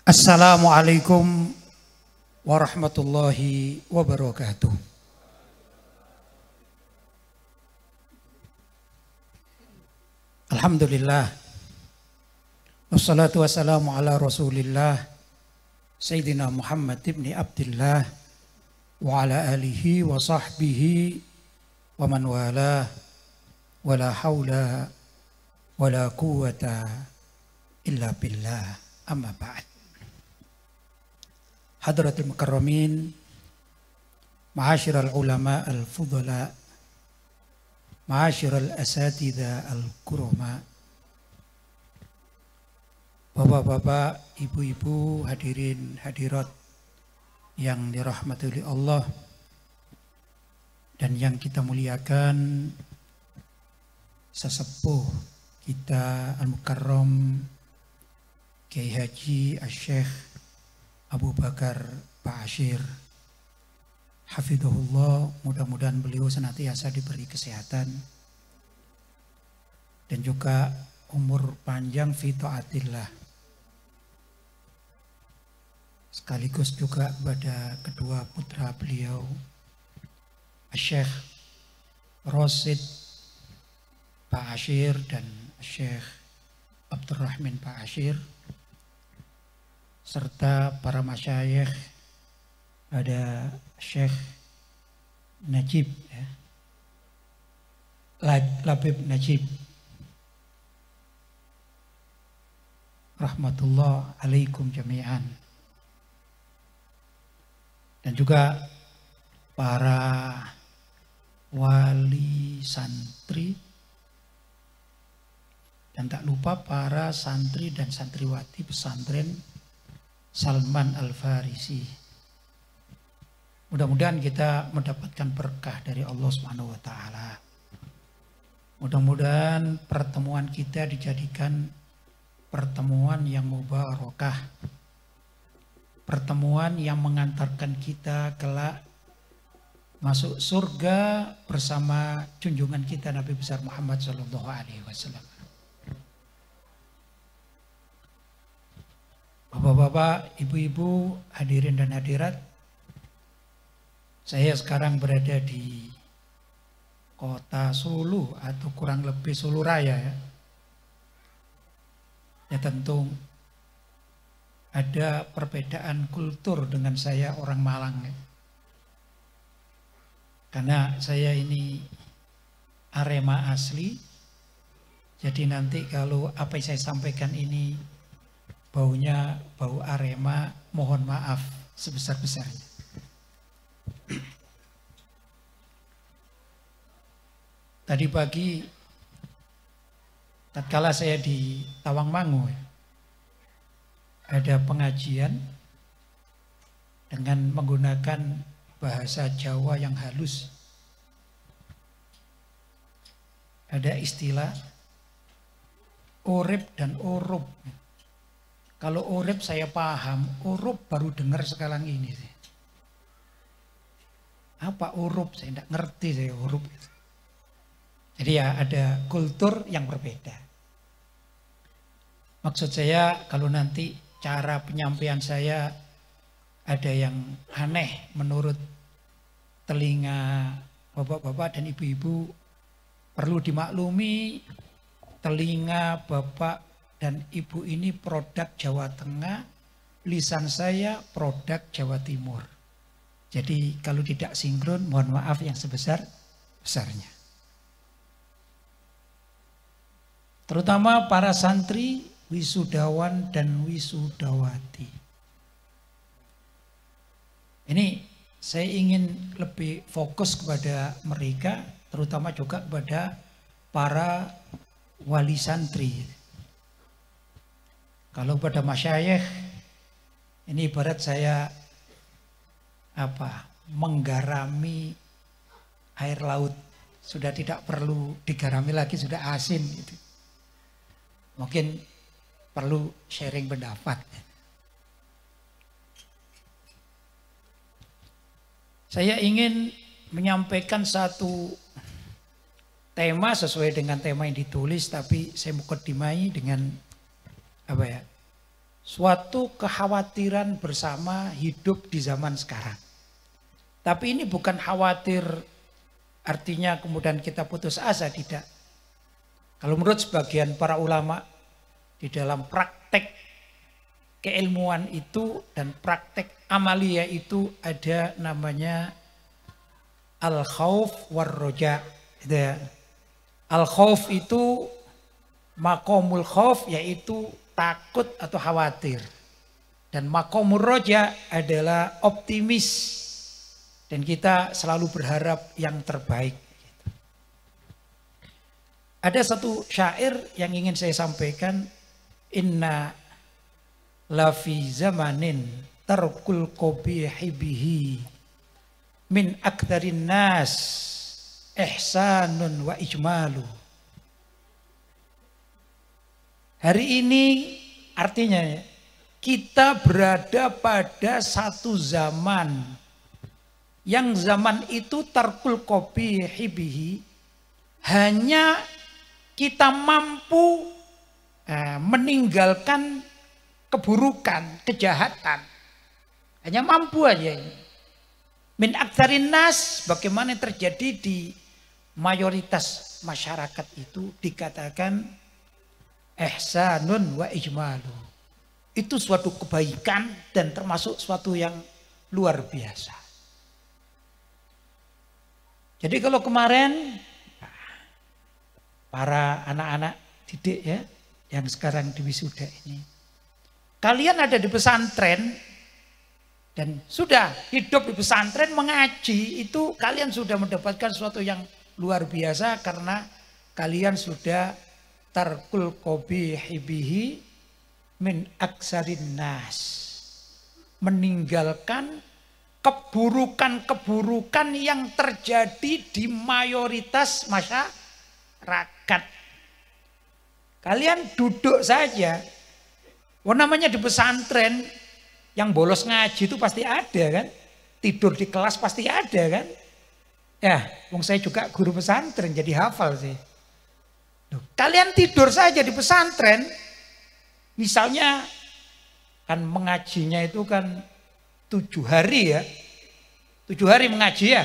Assalamualaikum warahmatullahi wabarakatuh. Alhamdulillah. Wassalatu wassalamu ala Rasulillah Sayyidina Muhammad ibn Abdillah wa ala alihi wa sahbihi wa man wala wa la hawla wa la quwwata illa billah. Amma ba'd. Hadratul mukarramin, ma'asyiral ulama al-fudhala, ma'asyiral asatidha al-kurama, bapak-bapak, ibu-ibu, hadirin hadirat yang dirahmati oleh Allah dan yang kita muliakan, sesepuh kita al-mukarram Kiai Haji Asy-Syaikh Abu Bakar Ba'asyir hafidhahullah, mudah-mudahan beliau senantiasa diberi kesehatan dan juga umur panjang fi taatillah. Sekaligus juga kepada kedua putra beliau, Syekh Rosid Ba'asyir dan Syekh Abdurrahman Ba'asyir, serta para masyayikh, ada Syekh Najib, Labib Najib, rahmatullah alaikum jami'an, dan juga para wali santri, dan tak lupa para santri dan santriwati pesantren Salman Al-Farisi. Mudah-mudahan kita mendapatkan berkah dari Allah Subhanahu wa taala. Mudah-mudahan pertemuan kita dijadikan pertemuan yang mubarakah. Pertemuan yang mengantarkan kita kelak masuk surga bersama junjungan kita Nabi besar Muhammad sallallahu alaihi wasallam. Bapak-bapak, ibu-ibu, hadirin dan hadirat, saya sekarang berada di kota Sulu atau kurang lebih Sulu Raya ya. Ya tentu ada perbedaan kultur dengan saya orang Malang ya. Karena saya ini Arema asli, jadi nanti kalau apa yang saya sampaikan ini baunya bau Arema, mohon maaf sebesar-besarnya. Tadi pagi tatkala saya di Tawangmangu ada pengajian dengan menggunakan bahasa Jawa yang halus. Ada istilah urip dan urup. Kalau urip saya paham, urup baru dengar sekarang ini. Apa urup? Saya tidak ngerti saya urup. Jadi ya ada kultur yang berbeda. Maksud saya kalau nanti cara penyampaian saya ada yang aneh menurut telinga bapak-bapak dan ibu-ibu, perlu dimaklumi telinga bapak dan ibu ini produk Jawa Tengah, lisan saya produk Jawa Timur. Jadi kalau tidak sinkron, mohon maaf yang sebesar-besarnya. Terutama para santri, wisudawan dan wisudawati. Ini saya ingin lebih fokus kepada mereka, terutama juga kepada para wali santri. Kalau pada masyayikh, ini ibarat saya menggarami air laut, sudah tidak perlu digarami lagi, sudah asin gitu. Mungkin perlu sharing pendapat. Saya ingin menyampaikan satu tema sesuai dengan tema yang ditulis, tapi saya mukadimai dengan suatu kekhawatiran bersama hidup di zaman sekarang. Tapi ini bukan khawatir artinya kemudian kita putus asa, tidak. Kalau menurut sebagian para ulama, di dalam praktek keilmuan itu dan praktek amalia itu ada namanya al-khauf war-roja. Al-khauf itu maqamul khauf, yaitu takut atau khawatir. Dan maqamul roja adalah optimis. Dan kita selalu berharap yang terbaik. Ada satu syair yang ingin saya sampaikan. Inna lafi zamanin tarkul qabihi bihi min aktsarin nas ihsanun wa ijmalu. Hari ini artinya kita berada pada satu zaman yang zaman itu tarkul qabihi bihi, hanya kita mampu meninggalkan keburukan, kejahatan. Hanya mampu aja ini. Min aktsarin nas, bagaimana yang terjadi di mayoritas masyarakat itu dikatakan ihsanun wa ijmalu. Itu suatu kebaikan dan termasuk suatu yang luar biasa. Jadi kalau kemarin para anak-anak didik ya yang sekarang di wisuda ini, kalian ada di pesantren dan sudah hidup di pesantren mengaji, itu kalian sudah mendapatkan sesuatu yang luar biasa karena kalian sudah tarkul qabihi bihi min aksarin nas, meninggalkan keburukan-keburukan yang terjadi di mayoritas masyarakat. Kalian duduk saja. Namanya di pesantren yang bolos ngaji itu pasti ada kan? Tidur di kelas pasti ada kan? Ya, saya juga guru pesantren jadi hafal sih. Kalian tidur saja di pesantren. Misalnya kan mengajinya itu kan 7 hari ya. 7 hari mengaji ya.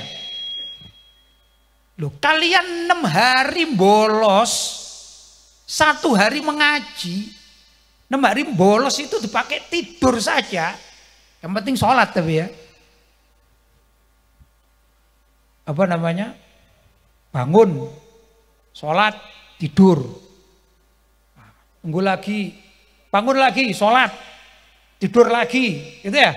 Loh, kalian 6 hari bolos, 1 hari mengaji. 6 hari bolos itu dipakai tidur saja. Yang penting sholat tapi ya. Apa namanya? Bangun, sholat, tidur. Tunggu lagi, bangun lagi, sholat, tidur lagi, gitu ya.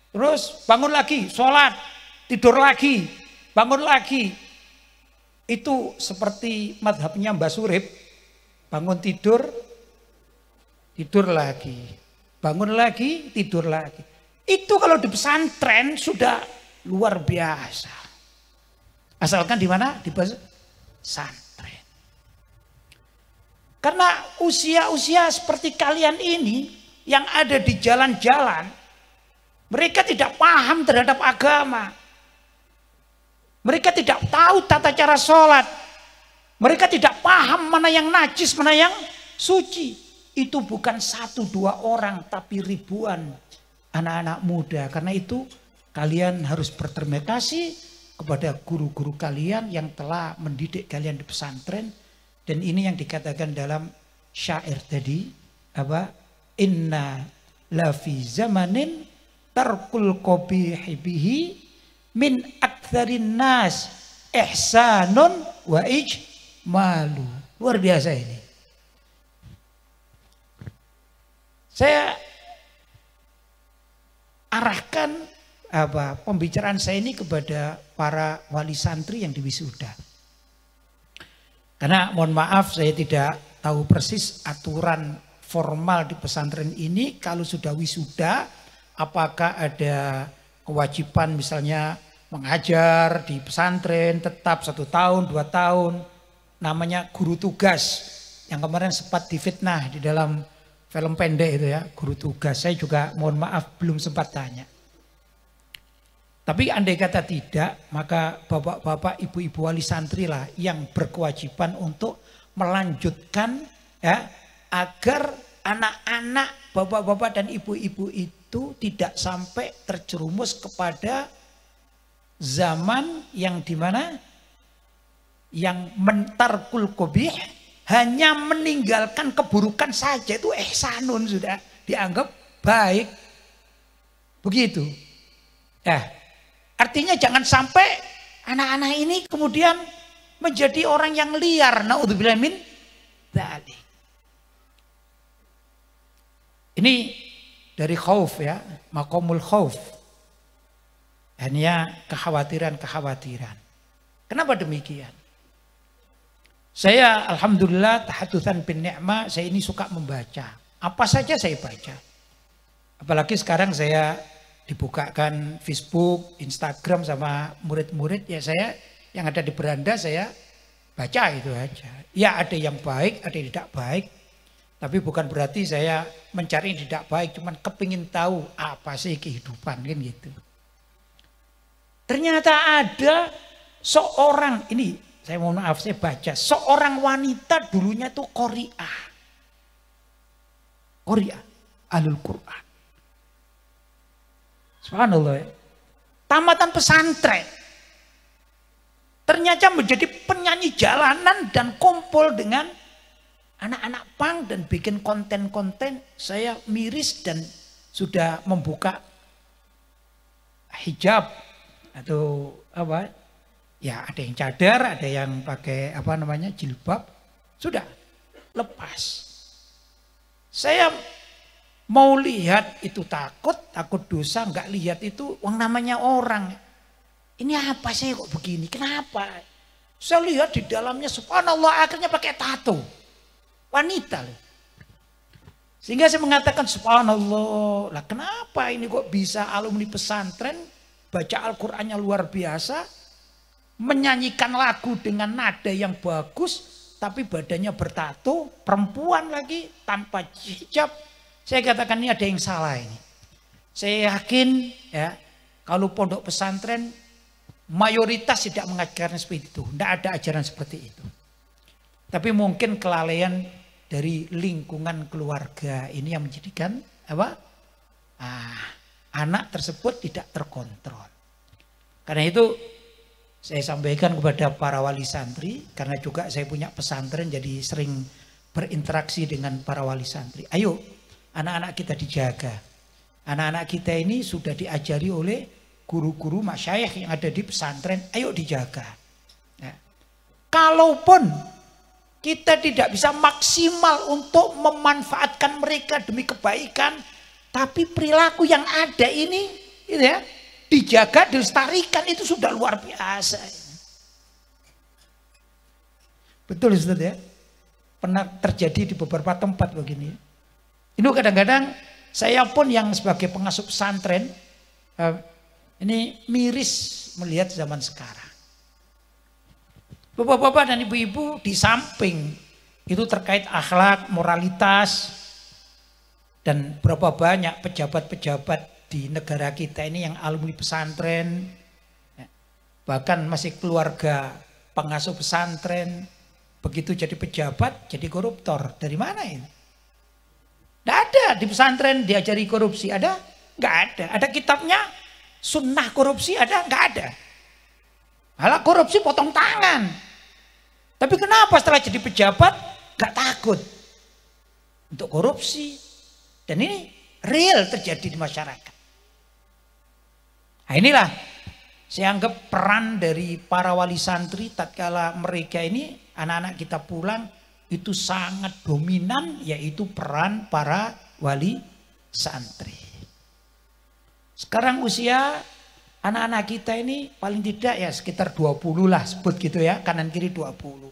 Terus bangun lagi, sholat, tidur lagi, bangun lagi. Itu seperti madhabnya Mbah Surip. Bangun tidur, tidur lagi. Bangun lagi, tidur lagi. Itu kalau di pesantren sudah luar biasa. Asalkan di mana? Di pesantren. Karena usia-usia seperti kalian ini yang ada di jalan-jalan, mereka tidak paham terhadap agama. Mereka tidak tahu tata cara sholat. Mereka tidak paham mana yang najis, mana yang suci. Itu bukan 1-2 orang, tapi ribuan anak-anak muda. Karena itu kalian harus berterima kasih kepada guru-guru kalian yang telah mendidik kalian di pesantren. Dan ini yang dikatakan dalam syair tadi. Apa? Inna lafi zamanin tarkul qabihi bihi min aktsarin nas ihsanun wa ijmalu. Luar biasa ini. Saya arahkan pembicaraan saya ini kepada para wali santri yang diwisuda. Karena mohon maaf saya tidak tahu persis aturan formal di pesantren ini kalau sudah wisuda. Apakah ada kewajiban misalnya mengajar di pesantren tetap 1 tahun, 2 tahun. Namanya guru tugas. Yang kemarin sempat difitnah di dalam film pendek itu ya. Guru tugas. Saya juga mohon maaf belum sempat tanya. Tapi andai kata tidak, maka bapak-bapak, ibu-ibu wali santri lah yang berkewajiban untuk melanjutkan ya, agar anak-anak bapak-bapak dan ibu-ibu itu tidak sampai terjerumus kepada zaman yang dimana yang mentarkul qabih, hanya meninggalkan keburukan saja itu ihsanun, sudah dianggap baik. Begitu. Artinya jangan sampai anak-anak ini kemudian menjadi orang yang liar. Naudzubillah min dzalik. Ini dari khauf ya, maqamul khauf. Hanya kekhawatiran-kekhawatiran. Kenapa demikian? Saya alhamdulillah tahadutsan bin ni'mah, saya ini suka membaca. Apa saja saya baca. Apalagi sekarang saya dibukakan Facebook, Instagram sama murid-murid, ya saya yang ada di beranda saya baca itu aja. Ya ada yang baik, ada yang tidak baik. Tapi bukan berarti saya mencari yang tidak baik, cuman kepingin tahu apa sih kehidupan kan gitu. Ternyata ada seorang, ini saya mohon maaf saya baca, seorang wanita dulunya tuh qori'ah. Qori'ah, ahlul Quran. Subhanallah ya. Tamatan pesantren. Ternyata menjadi penyanyi jalanan dan kumpul dengan anak-anak pang dan bikin konten-konten. Saya miris dan sudah membuka hijab atau apa? Ya ada yang cadar, ada yang pakai apa namanya jilbab. Sudah lepas. Saya mau lihat itu takut dosa, nggak lihat itu yang namanya orang. Ini apa sih kok begini? Kenapa? Saya lihat di dalamnya subhanallah akhirnya pakai tato. Wanita loh. Sehingga saya mengatakan subhanallah, lah kenapa ini kok bisa alumni pesantren baca Al-Qur'annya luar biasa, menyanyikan lagu dengan nada yang bagus, tapi badannya bertato, perempuan lagi tanpa hijab. Saya katakan ini ada yang salah ini. Saya yakin ya kalau pondok pesantren mayoritas tidak mengajarkan seperti itu, tidak ada ajaran seperti itu. Tapi mungkin kelalaian dari lingkungan keluarga ini yang menjadikan apa? Anak tersebut tidak terkontrol. Karena itu saya sampaikan kepada para wali santri, karena juga saya punya pesantren jadi sering berinteraksi dengan para wali santri. Ayo anak-anak kita dijaga. Anak-anak kita ini sudah diajari oleh guru-guru masyayikh yang ada di pesantren, ayo dijaga. Nah, kalaupun kita tidak bisa maksimal untuk memanfaatkan mereka demi kebaikan, tapi perilaku yang ada ini gitu ya, dijaga, dilestarikan, itu sudah luar biasa. Betul Ustaz ya? Pernah terjadi di beberapa tempat begini. Ini kadang-kadang saya pun yang sebagai pengasuh pesantren ini miris melihat zaman sekarang. Bapak-bapak dan ibu-ibu di samping itu terkait akhlak, moralitas, dan berapa banyak pejabat-pejabat di negara kita ini yang alumni pesantren, bahkan masih keluarga pengasuh pesantren, begitu jadi pejabat jadi koruptor. Dari mana ini? Tidak ada di pesantren diajari korupsi, ada? Nggak ada. Ada kitabnya sunnah korupsi, ada? Nggak ada. Malah korupsi potong tangan. Tapi kenapa setelah jadi pejabat nggak takut untuk korupsi? Dan ini real terjadi di masyarakat. Nah inilah saya anggap peran dari para wali santri tatkala mereka ini anak-anak kita pulang itu sangat dominan, yaitu peran para wali santri. Sekarang usia anak-anak kita ini paling tidak ya sekitar 20 lah, sebut gitu ya, kanan kiri 20.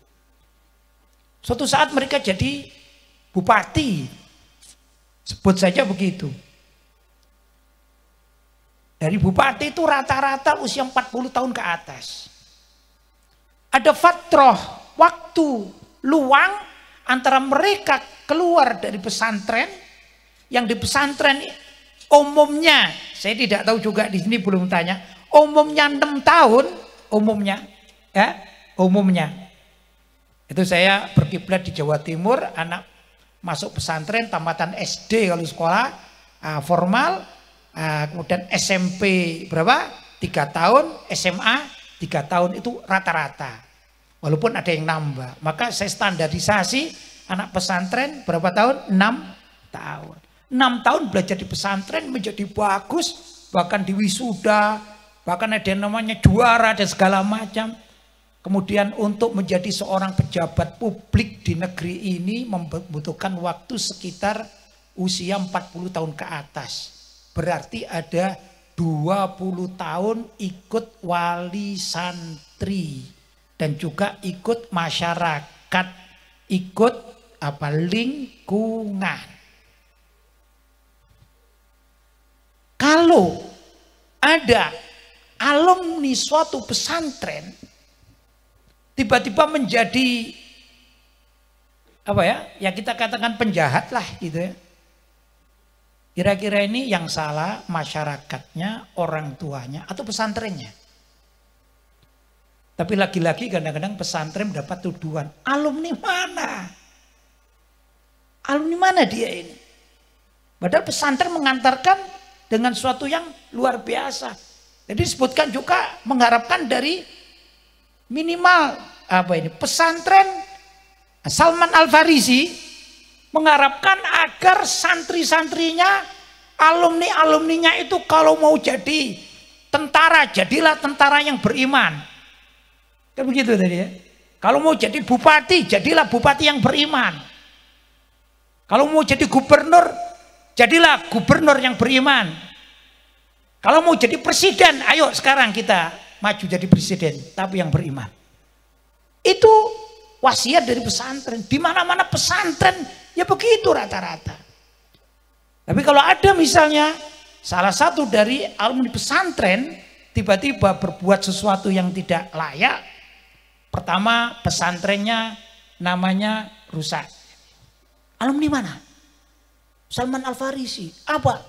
Suatu saat mereka jadi bupati, sebut saja begitu. Dari bupati itu rata-rata usia 40 tahun ke atas. Ada fatrah, waktu luang antara mereka keluar dari pesantren, yang di pesantren umumnya, saya tidak tahu juga di sini belum tanya, umumnya 6 tahun, umumnya, ya, umumnya. Itu saya berkiblat di Jawa Timur, anak masuk pesantren, tamatan SD kalau sekolah formal, kemudian SMP berapa? 3 tahun, SMA 3 tahun itu rata-rata. Walaupun ada yang nambah. Maka saya standarisasi anak pesantren berapa tahun? 6 tahun. 6 tahun belajar di pesantren menjadi bagus, bahkan di wisuda, bahkan ada yang namanya juara dan segala macam. Kemudian untuk menjadi seorang pejabat publik di negeri ini membutuhkan waktu sekitar usia 40 tahun ke atas. Berarti ada 20 tahun ikut wali santri dan juga ikut masyarakat, ikut lingkungan. Kalau ada alumni suatu pesantren tiba-tiba menjadi ya kita katakan penjahat lah gitu ya. Kira-kira ini yang salah masyarakatnya, orang tuanya atau pesantrennya. Tapi lagi-lagi kadang-kadang pesantren mendapat tuduhan, alumni mana? Alumni mana dia ini? Padahal pesantren mengantarkan dengan suatu yang luar biasa. Jadi disebutkan juga mengharapkan dari minimal pesantren Salman Al-Farisi mengharapkan agar santri-santrinya, alumni-alumninya itu kalau mau jadi tentara, jadilah tentara yang beriman. Kan begitu tadi ya. Kalau mau jadi bupati, jadilah bupati yang beriman. Kalau mau jadi gubernur, jadilah gubernur yang beriman. Kalau mau jadi presiden, ayo sekarang kita maju jadi presiden, tapi yang beriman. Itu wasiat dari pesantren. Di mana-mana pesantren ya begitu rata-rata. Tapi kalau ada misalnya salah satu dari alumni pesantren tiba-tiba berbuat sesuatu yang tidak layak, pertama pesantrennya namanya rusak. Alumni mana? Salman Al-Farisi. Apa?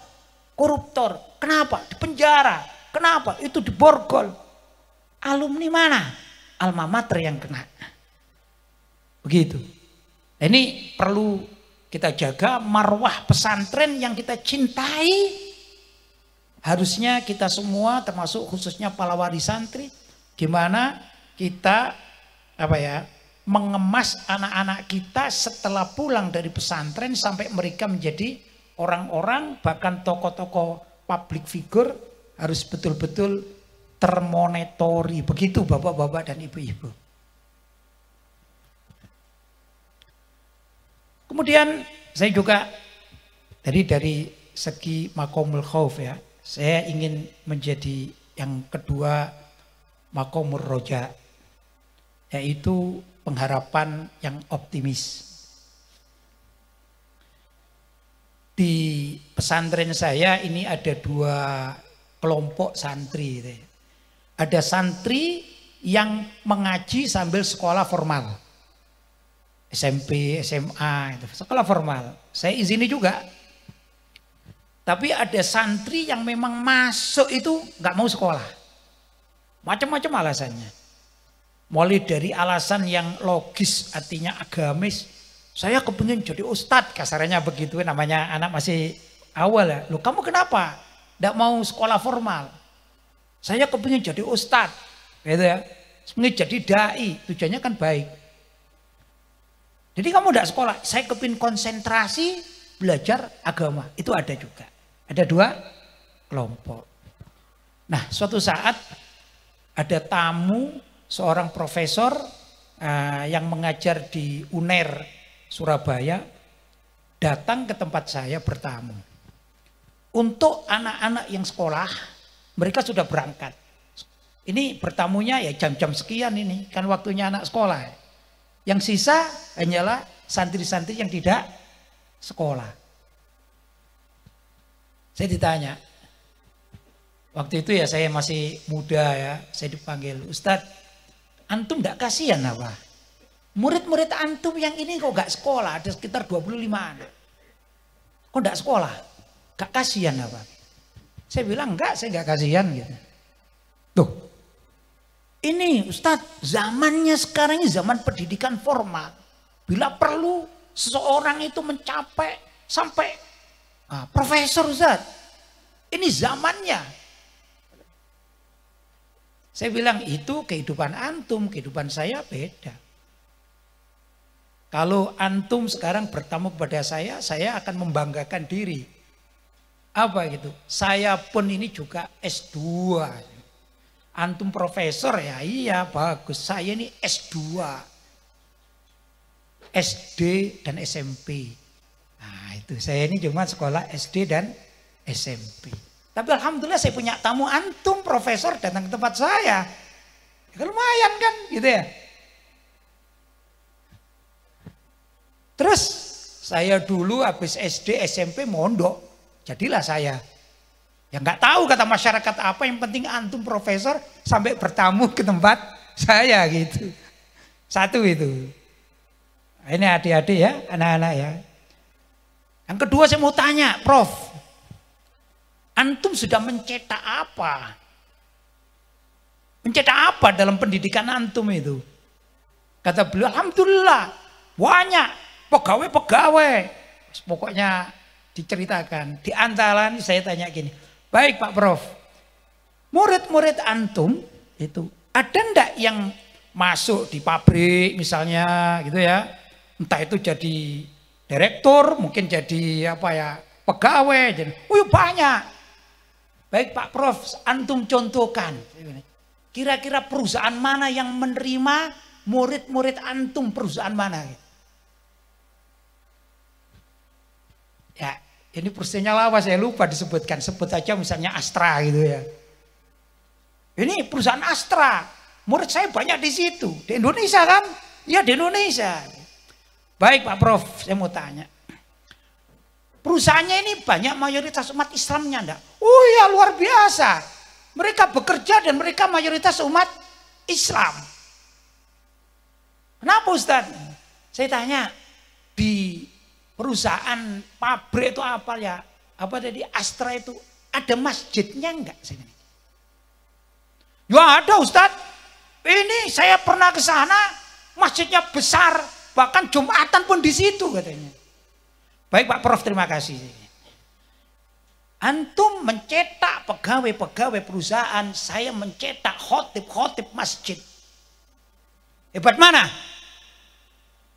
Koruptor. Kenapa? Di penjara. Kenapa? Itu diborgol. Alumni mana? Alma mater yang kena. Begitu. Ini perlu kita jaga marwah pesantren yang kita cintai. Harusnya kita semua termasuk khususnya para wali santri, gimana kita mengemas anak-anak kita setelah pulang dari pesantren sampai mereka menjadi orang-orang bahkan tokoh-tokoh public figure harus betul-betul termonitori. Begitu bapak-bapak dan ibu-ibu. Kemudian saya juga dari segi makomul khauf ya, saya ingin menjadi yang kedua makomur roja, yaitu pengharapan yang optimis. Di pesantren saya ini ada 2 kelompok santri. Ada santri yang mengaji sambil sekolah formal. SMP, SMA, itu sekolah formal. Saya izini juga. Tapi ada santri yang memang masuk itu nggak mau sekolah. Macam-macam alasannya. Mulai dari alasan yang logis, artinya agamis. Saya kepingin jadi ustadz, kasarnya begitu, namanya anak masih awal ya. Loh kamu kenapa? Nggak mau sekolah formal. Saya kepingin jadi ustadz, gitu ya. Kepingin jadi dai, tujuannya kan baik. Jadi kamu nggak sekolah, saya kepingin konsentrasi belajar agama. Itu ada juga. Ada 2 kelompok. Nah suatu saat ada tamu seorang profesor yang mengajar di UNER Surabaya datang ke tempat saya bertamu. Untuk anak-anak yang sekolah, mereka sudah berangkat. Ini bertamunya ya jam-jam sekian ini, kan waktunya anak sekolah. Yang sisa hanyalah santri-santri yang tidak sekolah. Saya ditanya, waktu itu ya saya masih muda ya, saya dipanggil, Ustadz, antum gak kasihan apa? Murid-murid antum yang ini kok gak sekolah, ada sekitar 25 anak. Kok gak sekolah? Gak kasihan apa? Saya bilang enggak, saya gak kasihan gitu. Tuh, ini Ustadz, zamannya sekarang ini zaman pendidikan formal. Bila perlu seseorang itu mencapai sampai profesor Ustaz. Ini zamannya. Saya bilang itu kehidupan antum, kehidupan saya beda. Kalau antum sekarang bertamu kepada saya akan membanggakan diri. Apa gitu? Saya pun ini juga S2. Antum profesor ya, iya bagus. Saya ini S2. SD dan SMP. Nah itu saya ini cuma sekolah SD dan SMP. Tapi alhamdulillah saya punya tamu antum profesor datang ke tempat saya. Ya, lumayan kan gitu ya. Terus saya dulu habis SD SMP mondok. Jadilah saya. Ya nggak tahu kata masyarakat apa, yang penting antum profesor sampai bertamu ke tempat saya gitu. Satu itu. Ini adik-adik ya, anak-anak ya. Yang kedua saya mau tanya, Prof. Antum sudah mencetak apa? Mencetak apa dalam pendidikan antum itu? Kata beliau, alhamdulillah banyak pegawai-pegawai. Pokoknya diceritakan. Di antara ini saya tanya gini, baik Pak Prof, murid-murid antum itu ada ndak yang masuk di pabrik misalnya gitu ya? Entah itu jadi direktur, mungkin jadi apa ya, pegawai. Jadi, banyak. Baik Pak Prof, antum contohkan. Kira-kira perusahaan mana yang menerima murid-murid antum, perusahaan mana? Ya, ini perusahaannya lama saya lupa disebutkan. Sebut aja misalnya Astra gitu ya. Ini perusahaan Astra. Murid saya banyak di situ. Di Indonesia kan? Ya di Indonesia. Baik Pak Prof, saya mau tanya. Perusahaannya ini banyak mayoritas umat Islamnya enggak? Oh ya luar biasa. Mereka bekerja dan mereka mayoritas umat Islam. Kenapa Ustaz? Saya tanya, di perusahaan pabrik itu apa ya? Apa tadi Astra itu ada masjidnya enggak? Ya ada Ustaz. Ini saya pernah ke sana, masjidnya besar, bahkan Jumatan pun di situ katanya. Baik Pak Prof, terima kasih. Antum mencetak pegawai-pegawai perusahaan, saya mencetak khotib-khotib masjid. Hebat mana?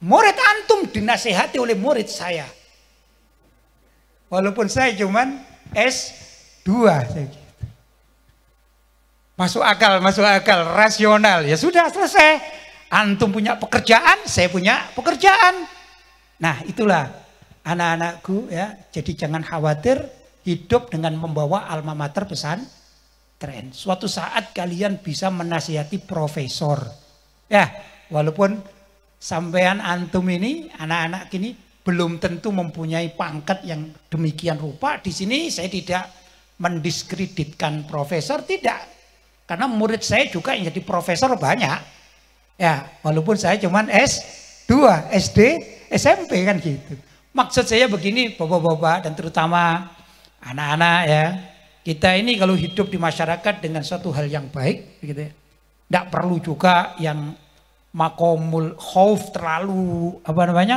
Murid antum dinasihati oleh murid saya. Walaupun saya cuman S2. Masuk akal, rasional. Ya sudah selesai. Antum punya pekerjaan, saya punya pekerjaan. Nah itulah anak-anakku ya. Jadi jangan khawatir hidup dengan membawa alma mater pesantren. Suatu saat kalian bisa menasihati profesor. Ya walaupun sampean antum ini, anak-anak ini belum tentu mempunyai pangkat yang demikian rupa. Di sini saya tidak mendiskreditkan profesor, tidak. Karena murid saya juga yang jadi profesor banyak. Ya, walaupun saya cuman S2, SD, SMP kan gitu. Maksud saya begini bapak-bapak dan terutama anak-anak ya. Kita ini kalau hidup di masyarakat dengan suatu hal yang baik gitu ya. Tidak perlu juga yang makomul khauf terlalu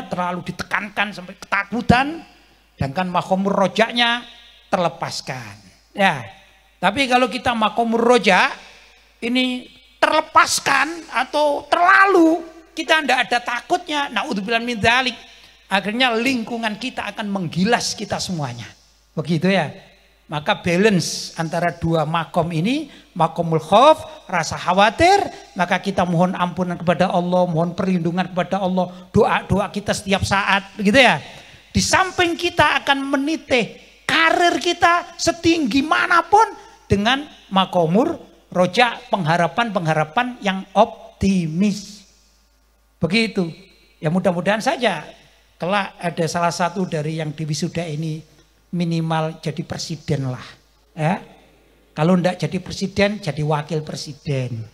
terlalu ditekankan sampai ketakutan, sedangkan makomul rojaknya terlepaskan. Ya, tapi kalau kita makomul rojak ini terlepaskan atau terlalu, kita tidak ada takutnya, naudzubillah min dzalik, akhirnya lingkungan kita akan menggilas kita semuanya. Begitu ya. Maka balance antara dua makom ini, makomul khauf, rasa khawatir, maka kita mohon ampunan kepada Allah, mohon perlindungan kepada Allah, doa-doa kita setiap saat, begitu ya. Di samping kita akan menitih karir kita setinggi manapun dengan makomur roja, pengharapan-pengharapan yang optimis. Begitu. Ya mudah-mudahan saja kelak ada salah satu dari yang di wisuda ini minimal jadi presiden lah. Ya. Kalau enggak jadi presiden, jadi wakil presiden.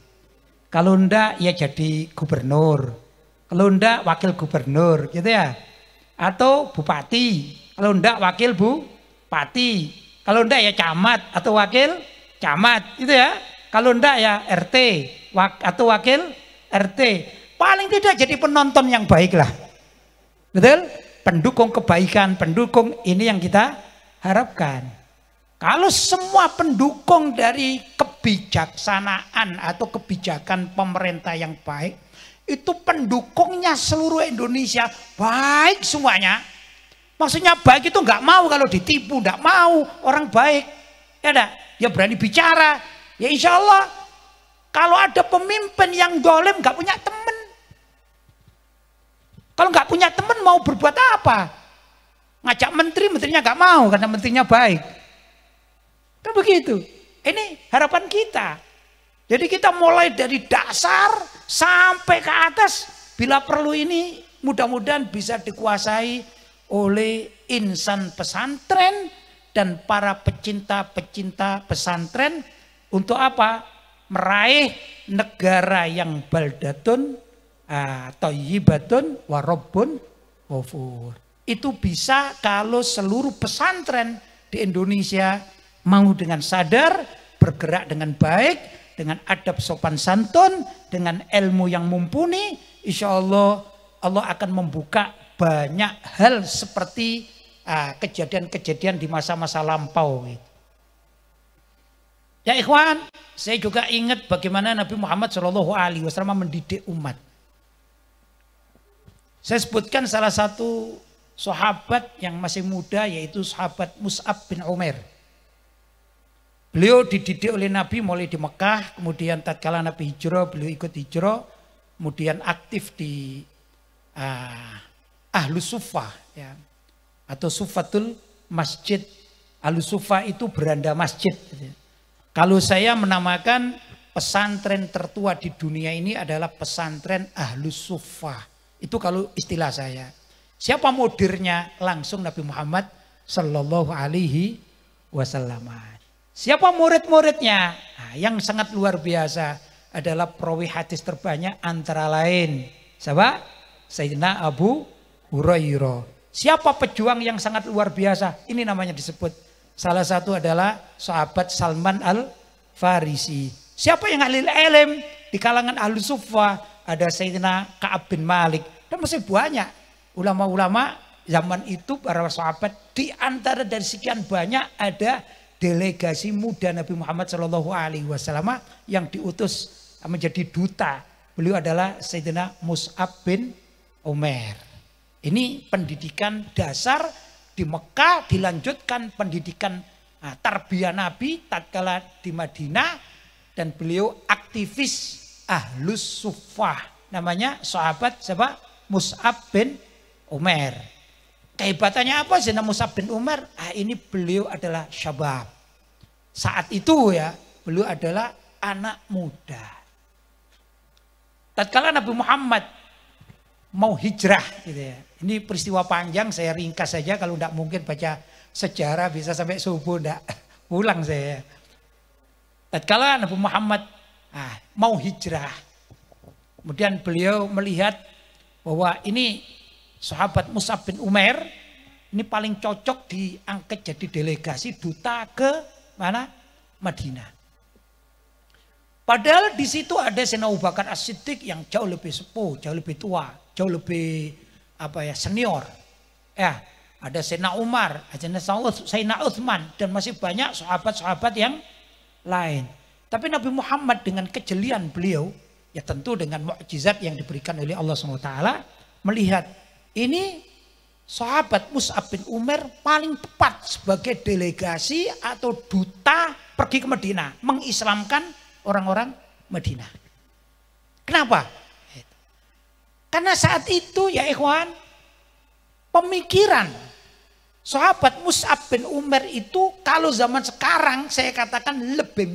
Kalau enggak ya jadi gubernur. Kalau enggak wakil gubernur gitu ya. Atau bupati. Kalau enggak wakil bupati. Kalau enggak ya camat atau wakil camat gitu ya. Kalau enggak ya RT atau wakil RT. Paling tidak jadi penonton yang baik lah. Betul? Pendukung kebaikan, pendukung ini yang kita harapkan. Kalau semua pendukung dari kebijaksanaan atau kebijakan pemerintah yang baik, itu pendukungnya seluruh Indonesia baik semuanya. Maksudnya baik itu nggak mau kalau ditipu, nggak mau orang baik. Ya enggak? Ya berani bicara. Ya insya Allah kalau ada pemimpin yang dolim nggak punya teman. Kalau nggak punya teman mau berbuat apa? Ngajak menteri, menterinya nggak mau karena menterinya baik. Kan begitu. Ini harapan kita. Jadi kita mulai dari dasar sampai ke atas. Bila perlu ini mudah-mudahan bisa dikuasai oleh insan pesantren dan para pecinta-pecinta pesantren. Untuk apa? Meraih negara yang baldatun thayyibatun wa rabbun ghafur. Itu bisa kalau seluruh pesantren di Indonesia mau dengan sadar, bergerak dengan baik, dengan adab sopan santun, dengan ilmu yang mumpuni, insya Allah Allah akan membuka banyak hal seperti kejadian-kejadian di masa-masa lampau. Ya ikhwan, saya juga ingat bagaimana Nabi Muhammad SAW mendidik umat. Saya sebutkan salah satu sahabat yang masih muda yaitu sahabat Mus'ab bin Umair. Beliau dididik oleh Nabi mulai di Mekah, kemudian tatkala Nabi hijrah beliau ikut hijrah, kemudian aktif di Ahlus Suffah ya, atau Suffatul Masjid. Ahlus Suffah itu beranda masjid. Kalau saya menamakan pesantren tertua di dunia ini adalah pesantren Ahlus Suffah. Itu kalau istilah saya. Siapa mudirnya? Langsung Nabi Muhammad Sallallahu Alaihi Wasallam. Siapa murid-muridnya? Nah, yang sangat luar biasa adalah perawi hadis terbanyak antara lain. Siapa? Sayyidina Abu Hurairah. Siapa pejuang yang sangat luar biasa? Ini namanya disebut. Salah satu adalah sahabat Salman Al-Farisi. Siapa yang ahli ilm di kalangan Ahlus Suffah? Ada Sayyidina Ka'ab bin Malik. Dan masih banyak ulama-ulama zaman itu para sahabat. Di antara dari sekian banyak ada delegasi muda Nabi Muhammad SAW yang diutus menjadi duta. Beliau adalah Sayyidina Mus'ab bin Umair. Ini pendidikan dasar di Mekah, dilanjutkan pendidikan tarbiyah Nabi tatkala di Madinah, dan beliau aktivis Ahlus Suffah, namanya sahabat siapa? Mus'ab bin Umair. Kehebatannya apa Sayyidina Mus'ab bin Umair? Ini beliau adalah syabab. Saat itu ya, beliau adalah anak muda. Tatkala Nabi Muhammad mau hijrah gitu ya. Ini peristiwa panjang, saya ringkas saja, kalau tidak mungkin baca sejarah bisa sampai subuh, tidak pulang saya. Tatkala Nabi Muhammad mau hijrah, kemudian beliau melihat bahwa ini sahabat Mus'ab bin Umair ini paling cocok diangkat jadi delegasi duta ke mana? Madinah. Padahal di situ ada Sayyidina Abu Bakar As-Siddiq yang jauh lebih sepuh, jauh lebih tua, jauh lebih senior. Ya, ada Sayyidina Umar, ada Sayyidina Utsman, dan masih banyak sahabat-sahabat yang lain. Tapi Nabi Muhammad dengan kejelian beliau, ya tentu dengan mukjizat yang diberikan oleh Allah SWT, melihat ini sahabat Mus'ab bin Umair paling tepat sebagai delegasi atau duta pergi ke Madinah, mengislamkan orang-orang Madinah. Kenapa? Karena saat itu ya ikhwan, pemikiran sahabat Mus'ab bin Umair itu kalau zaman sekarang saya katakan lebih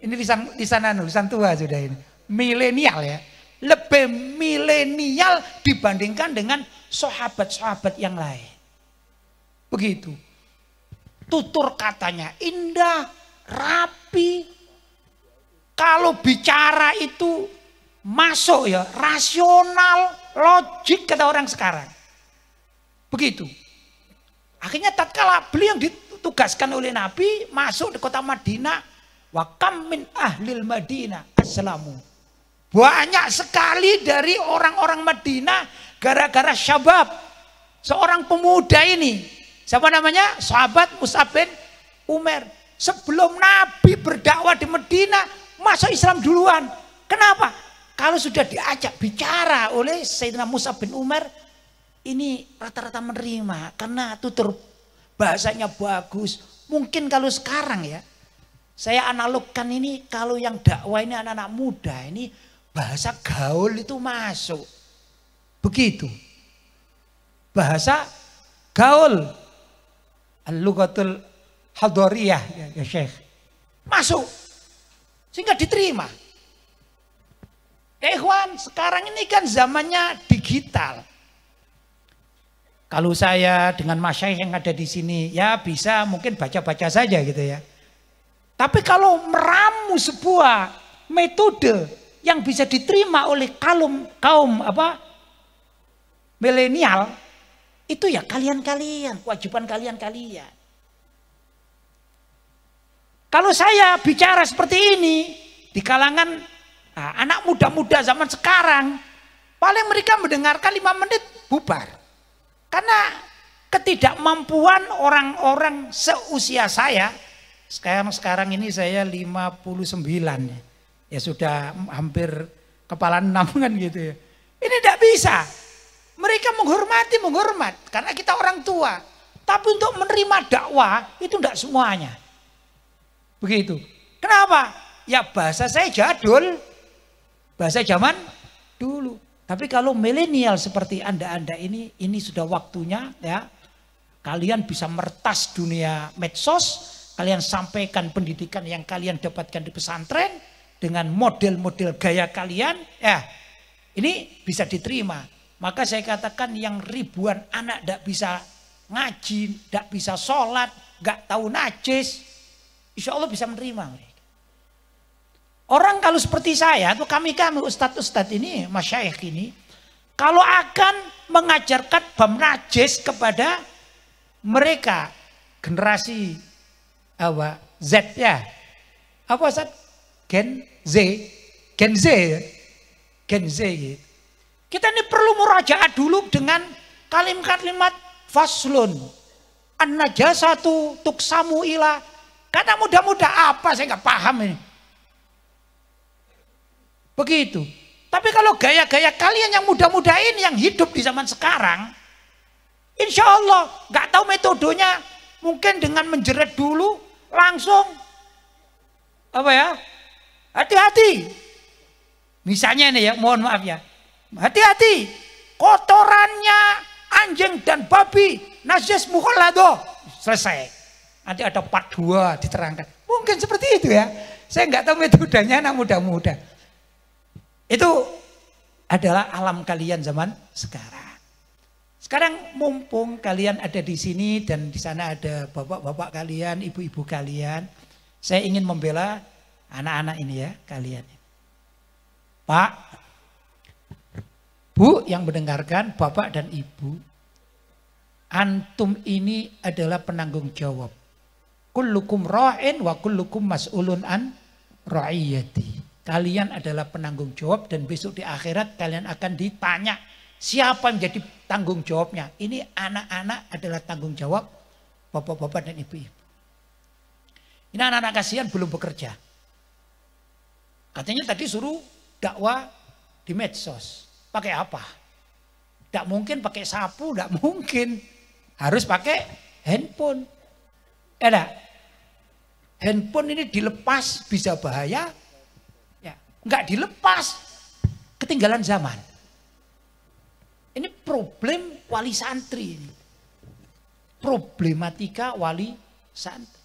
ini lisan tua sudah ini. Milenial ya. Lebih milenial dibandingkan dengan sahabat-sahabat yang lain. Begitu. Tutur katanya indah, rapi. Kalau bicara itu masuk ya, rasional, logik kata orang sekarang. Begitu. Akhirnya tatkala beliau yang ditugaskan oleh Nabi masuk di kota Madinah, Wa kam min ahlil Madinah aslamu. Banyak sekali dari orang-orang Madinah gara-gara syabab. Seorang pemuda ini, siapa namanya? Sahabat Mus'ab bin Umair. Sebelum Nabi berdakwah di Madinah, masuk Islam duluan. Kenapa? Kalau sudah diajak bicara oleh Sayyidina Mus'ab bin Umair, ini rata-rata menerima karena tutur bahasanya bagus. Mungkin kalau sekarang ya, saya analogkan ini, kalau yang dakwah ini anak-anak muda ini, bahasa gaul itu masuk. Begitu. Bahasa gaul. Al-lughatul hadariyah ya Syekh. Masuk. Sehingga diterima. Ikhwan, sekarang ini kan zamannya digital. Kalau saya dengan masyayikh yang ada di sini, ya bisa mungkin baca-baca saja gitu ya. Tapi kalau meramu sebuah metode yang bisa diterima oleh kaum milenial, itu ya kalian-kalian, kewajiban kalian-kalian. Kalau saya bicara seperti ini di kalangan anak muda-muda zaman sekarang, paling mereka mendengarkan 5 menit bubar. Karena ketidakmampuan orang-orang seusia saya, sekarang ini saya 59 ya sudah hampir kepala 6 kan gitu ya. Ini tidak bisa. Mereka menghormat karena kita orang tua. Tapi untuk menerima dakwah itu tidak semuanya. Begitu. Kenapa? Ya bahasa saya jadul. Bahasa zaman dulu. Tapi kalau milenial seperti Anda ini sudah waktunya ya. Kalian bisa meretas dunia medsos. Kalian sampaikan pendidikan yang kalian dapatkan di pesantren. Dengan model-model gaya kalian. Ya ini bisa diterima. Maka saya katakan yang ribuan anak tidak bisa ngaji, tidak bisa sholat, nggak tahu najis, insya Allah bisa menerima mereka. Orang kalau seperti saya, atau kami ustadz-ustadz ini, masyayikh ini, kalau akan mengajarkan bab najis kepada mereka, generasi Z ya, apa Ustaz? Gen Z gitu. Kita ini perlu murajaah dulu dengan kalimat-kalimat faslun. An-najasatu tuksamu ila. Karena mudah-mudah apa saya nggak paham ini. Begitu. Tapi kalau gaya-gaya kalian yang muda-muda ini yang hidup di zaman sekarang, insya Allah nggak tahu metodenya, mungkin dengan menjerat dulu langsung apa ya? Hati-hati. Misalnya ini ya, mohon maaf ya. Hati-hati, kotorannya anjing dan babi, najis mukhalladoh, selesai. Nanti ada part 2 diterangkan. Mungkin seperti itu ya. Saya nggak tahu metodenya anak muda-muda. Itu adalah alam kalian zaman sekarang. Sekarang mumpung kalian ada di sini dan di sana ada bapak-bapak kalian, ibu-ibu kalian. Saya ingin membela anak-anak ini ya, kalian. Pak, Bu yang mendengarkan, bapak dan ibu, antum ini adalah penanggung jawab. Kullukum ra'in wa kullukum mas'ulun an ra'iyati. Kalian adalah penanggung jawab dan besok di akhirat kalian akan ditanya siapa yang menjadi tanggung jawabnya. Ini anak-anak adalah tanggung jawab bapak-bapak dan ibu-ibu. Ini anak-anak kasihan belum bekerja. Katanya tadi suruh dakwah di medsos. Pakai apa? Tidak mungkin pakai sapu, tidak mungkin. Harus pakai handphone. Ada. Handphone ini dilepas bisa bahaya. Ya, enggak dilepas. Ketinggalan zaman. Ini problem wali santri ini. Problematika wali santri.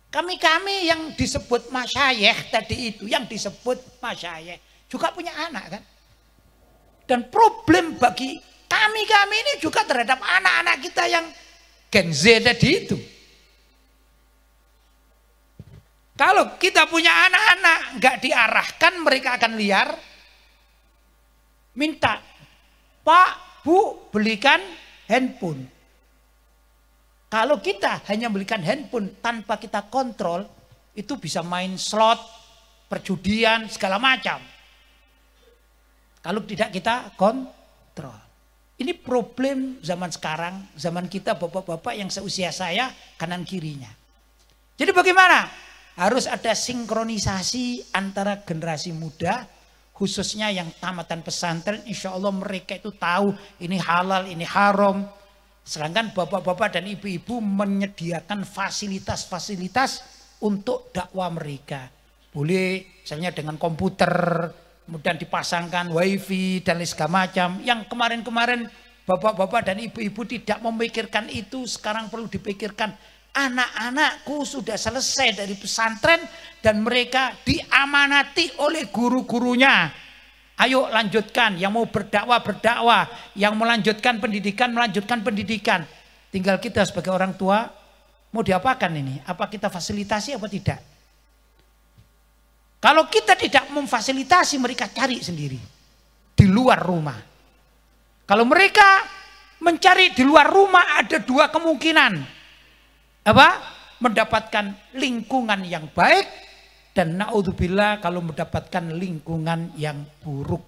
Kami-kami yang disebut masyayikh tadi itu, yang disebut masyayikh juga punya anak kan. Dan problem bagi kami-kami ini juga terhadap anak-anak kita yang Gen Z tadi itu. Kalau kita punya anak-anak nggak diarahkan, mereka akan liar. Minta, Pak, Bu, belikan handphone. Kalau kita hanya belikan handphone tanpa kita kontrol, itu bisa main slot, perjudian, segala macam. Kalau tidak kita kontrol. Ini problem zaman sekarang, zaman kita bapak-bapak yang seusia saya kanan kirinya. Jadi bagaimana? Harus ada sinkronisasi antara generasi muda, khususnya yang tamatan pesantren. Insya Allah mereka itu tahu ini halal, ini haram. Sedangkan bapak-bapak dan ibu-ibu menyediakan fasilitas-fasilitas untuk dakwah mereka. Boleh misalnya dengan komputer, kemudian dipasangkan wifi dan segala macam. Yang kemarin-kemarin bapak-bapak dan ibu-ibu tidak memikirkan itu, sekarang perlu dipikirkan. Anak-anakku sudah selesai dari pesantren dan mereka diamanati oleh guru-gurunya. Ayo lanjutkan, yang mau berdakwah berdakwah, yang melanjutkan pendidikan. Tinggal kita sebagai orang tua mau diapakan ini? Apa kita fasilitasi apa tidak? Kalau kita tidak memfasilitasi, mereka cari sendiri di luar rumah. Kalau mereka mencari di luar rumah ada dua kemungkinan. Mendapatkan lingkungan yang baik dan naudzubillah kalau mendapatkan lingkungan yang buruk.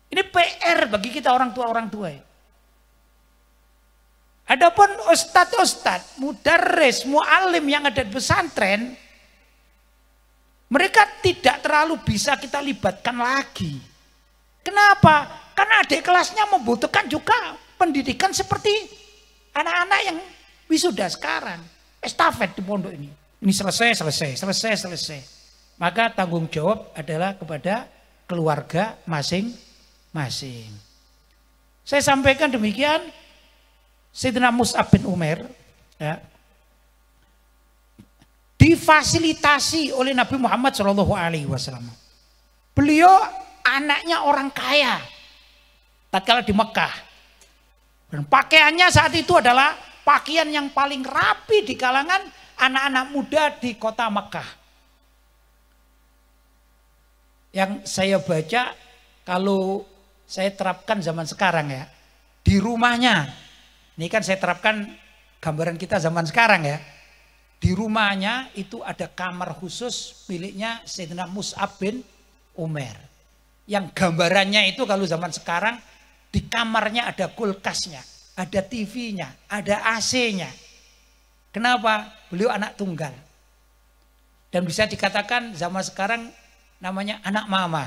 Ini PR bagi kita orang tua ya. Adapun ustadz, mudarris, muallim yang ada di pesantren, mereka tidak terlalu bisa kita libatkan lagi. Kenapa? Karena adik kelasnya membutuhkan juga pendidikan seperti anak-anak yang wisuda sekarang. Estafet di pondok ini. Ini selesai. Maka tanggung jawab adalah kepada keluarga masing-masing. Saya sampaikan demikian. Sayyidina Mus'ab bin Umair ya, difasilitasi oleh Nabi Muhammad SAW. Beliau anaknya orang kaya tatkala di Mekah. Dan pakaiannya saat itu adalah pakaian yang paling rapi di kalangan anak-anak muda di kota Mekah. Yang saya baca, kalau saya terapkan zaman sekarang ya, di rumahnya, ini kan saya terapkan gambaran kita zaman sekarang ya, di rumahnya itu ada kamar khusus miliknya Sayyidina Mus'ab bin Umair. Yang gambarannya itu kalau zaman sekarang, di kamarnya ada kulkasnya, ada TV-nya, ada AC-nya. Kenapa? Beliau anak tunggal. Dan bisa dikatakan zaman sekarang namanya anak mama.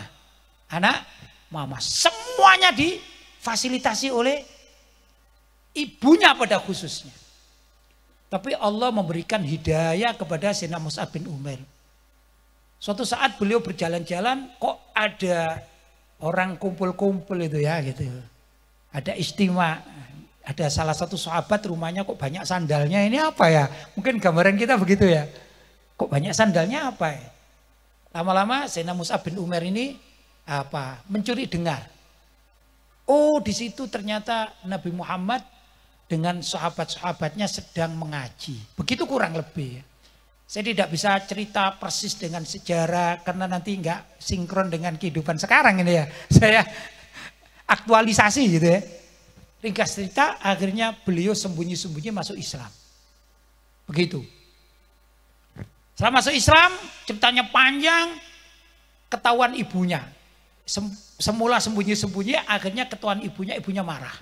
Anak mama. Semuanya difasilitasi oleh ibunya pada khususnya. Tapi Allah memberikan hidayah kepada Sayyidina Mus'ab bin Umair. Suatu saat beliau berjalan-jalan, kok ada orang kumpul-kumpul itu ya gitu. Ada istimewa, ada salah satu sahabat rumahnya kok banyak sandalnya, ini apa ya? Mungkin gambaran kita begitu ya. Kok banyak sandalnya apa ya? Lama-lama Sayyidina Mus'ab bin Umair ini mencuri dengar. Oh, di situ ternyata Nabi Muhammad dengan sahabat-sahabatnya sedang mengaji. Begitu kurang lebih ya. Saya tidak bisa cerita persis dengan sejarah karena nanti nggak sinkron dengan kehidupan sekarang ini ya. Saya aktualisasi gitu ya. Ringkas cerita akhirnya beliau sembunyi-sembunyi masuk Islam. Begitu. Setelah masuk Islam ceritanya panjang, ketahuan ibunya. Semula sembunyi-sembunyi akhirnya ketahuan ibunya marah.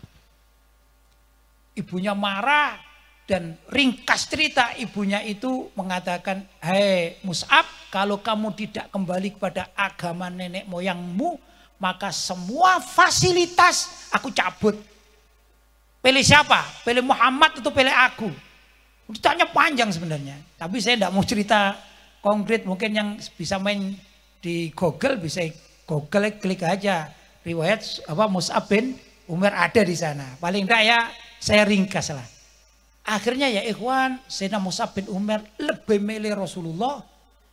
Ibunya marah dan ringkas cerita ibunya itu mengatakan, "Hei Mus'ab, kalau kamu tidak kembali kepada agama nenek moyangmu, maka semua fasilitas aku cabut. Pilih siapa? Pilih Muhammad atau pilih aku?" Ditanya panjang sebenarnya. Tapi saya tidak mau cerita konkret. Mungkin yang bisa main di Google bisa Google klik aja riwayat Mus'ab bin Umair ada di sana. Paling tidak ya saya ringkas lah. Akhirnya ya ikhwan, Sayyidina Mus'ab bin Umair lebih milih Rasulullah,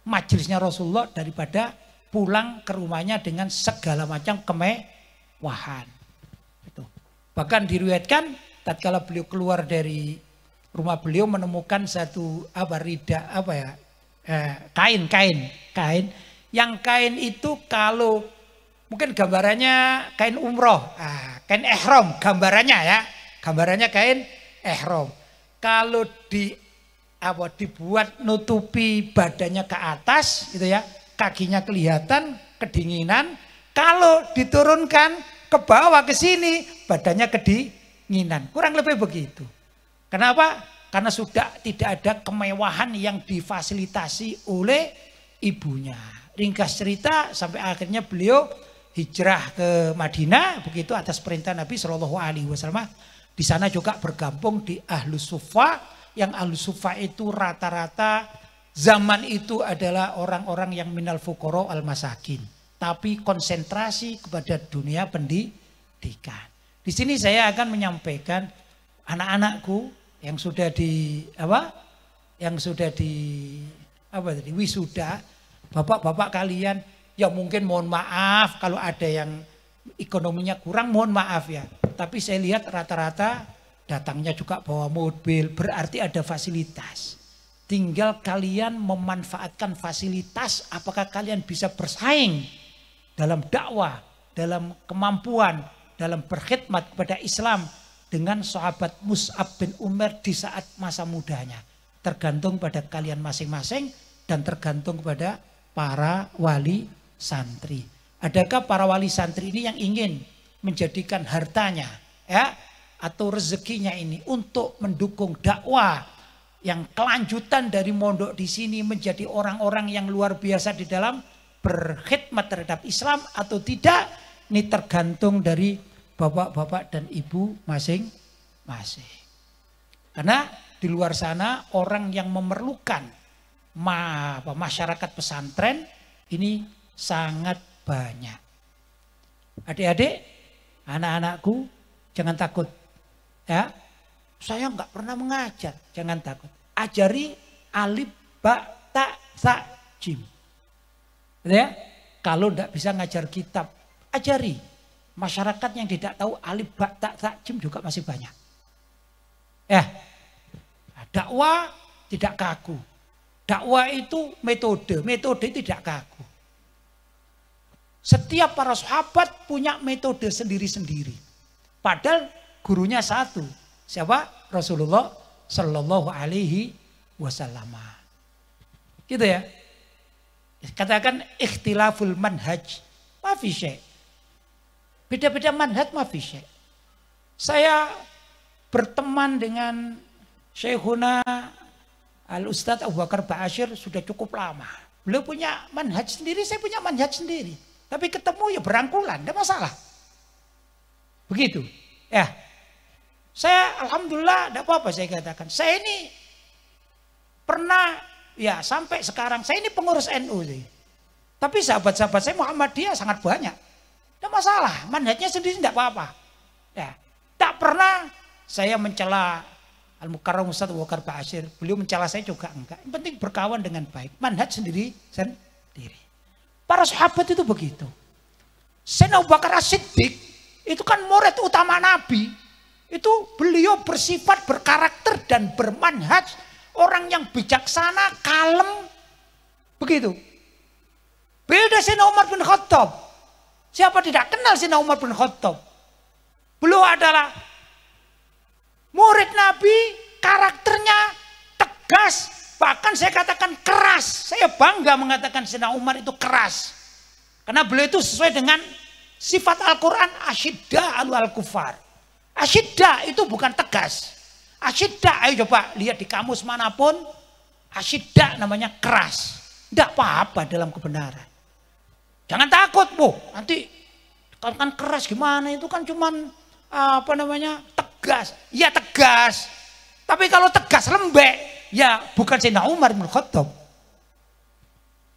majelisnya Rasulullah daripada pulang ke rumahnya dengan segala macam kemewahan. Itu. Bahkan diriwayatkan tatkala beliau keluar dari rumah beliau menemukan satu kain. Yang kain itu kalau mungkin gambarannya kain umroh, kain ihram gambarannya ya, gambarannya kain ihram. Kalau dibuat nutupi badannya ke atas gitu ya, kakinya kelihatan kedinginan. Kalau diturunkan ke bawah ke sini badannya kedinginan, kurang lebih begitu. Kenapa? Karena sudah tidak ada kemewahan yang difasilitasi oleh ibunya. Ringkas cerita sampai akhirnya beliau hijrah ke Madinah begitu atas perintah Nabi Shallallahu Alaihi Wasallam. Di sana juga bergabung di Ahlus Sufa. Yang Ahlus Sufa itu rata-rata zaman itu adalah orang-orang yang minal fuqara al masakin, tapi konsentrasi kepada dunia pendidikan. Di sini saya akan menyampaikan anak-anakku yang sudah wisuda, bapak-bapak kalian, ya mungkin mohon maaf kalau ada yang ekonominya kurang, mohon maaf ya. Tapi saya lihat rata-rata datangnya juga bawa mobil, berarti ada fasilitas. Tinggal kalian memanfaatkan fasilitas, apakah kalian bisa bersaing dalam dakwah, dalam kemampuan, dalam berkhidmat kepada Islam dengan sahabat Mus'ab bin Umair di saat masa mudanya. Tergantung pada kalian masing-masing dan tergantung kepada para wali santri. Adakah para wali santri ini yang ingin menjadikan hartanya ya atau rezekinya ini untuk mendukung dakwah yang kelanjutan dari mondok di sini menjadi orang-orang yang luar biasa di dalam berkhidmat terhadap Islam atau tidak? Ini tergantung dari bapak-bapak dan ibu masing-masing. Karena di luar sana orang yang memerlukan masyarakat pesantren ini sangat banyak. Adik-adik, anak-anakku, jangan takut. Ya, saya nggak pernah mengajar, jangan takut. Ajari alif, ba, ta, sa, jim. Ya, kalau nggak bisa ngajar kitab, ajari. Masyarakat yang tidak tahu alif, ba, ta, sa, jim juga masih banyak. Ya, dakwah tidak kaku. Dakwah itu metode tidak kaku. Setiap para sahabat punya metode sendiri-sendiri. Padahal gurunya satu. Siapa? Rasulullah Shallallahu Alaihi Wasallam. Gitu ya. Katakan ikhtilaful manhaj ma fi syai'. Beda-beda manhaj ma fi syai'. Saya berteman dengan Syekhuna Al-Ustadz Abu Bakar Ba'asyir sudah cukup lama. Beliau punya manhaj sendiri, saya punya manhaj sendiri. Tapi ketemu ya berangkulan, tidak masalah. Begitu. Ya. Saya alhamdulillah tidak apa-apa saya katakan. Saya ini pernah ya sampai sekarang saya ini pengurus NU sih. Tapi sahabat-sahabat saya Muhammadiyah sangat banyak. Tidak masalah, manhajnya sendiri tidak apa-apa. Ya, tak pernah saya mencela Al-Mukarram Ustadz Abu Bakar Ba'asyir. Beliau mencela saya juga enggak. Yang penting berkawan dengan baik. Manhaj sendiri. Para sahabat itu begitu. Sayyidina Abu Bakar As-Siddiq itu kan murid utama Nabi. Itu beliau bersifat, berkarakter dan bermanhaj. Orang yang bijaksana, kalem. Begitu. Beda Sayyidina Umar bin Khattab. Siapa tidak kenal Sayyidina Umar bin Khattab? Beliau adalah murid Nabi, karakternya tegas. Bahkan saya katakan keras. Saya bangga mengatakan Sayyidina Umar itu keras. Karena beliau itu sesuai dengan sifat Al-Quran asyidda al-kufar. Asyidda itu bukan tegas. Asyidda, ayo coba lihat di kamus manapun. Asyidda namanya keras. Tidak apa-apa dalam kebenaran. Jangan takut, Bu. Nanti kan keras gimana, itu kan cuman tegas. Ya tegas. Tapi kalau tegas lembek, ya bukan Sayyidina Umar bin Khattab.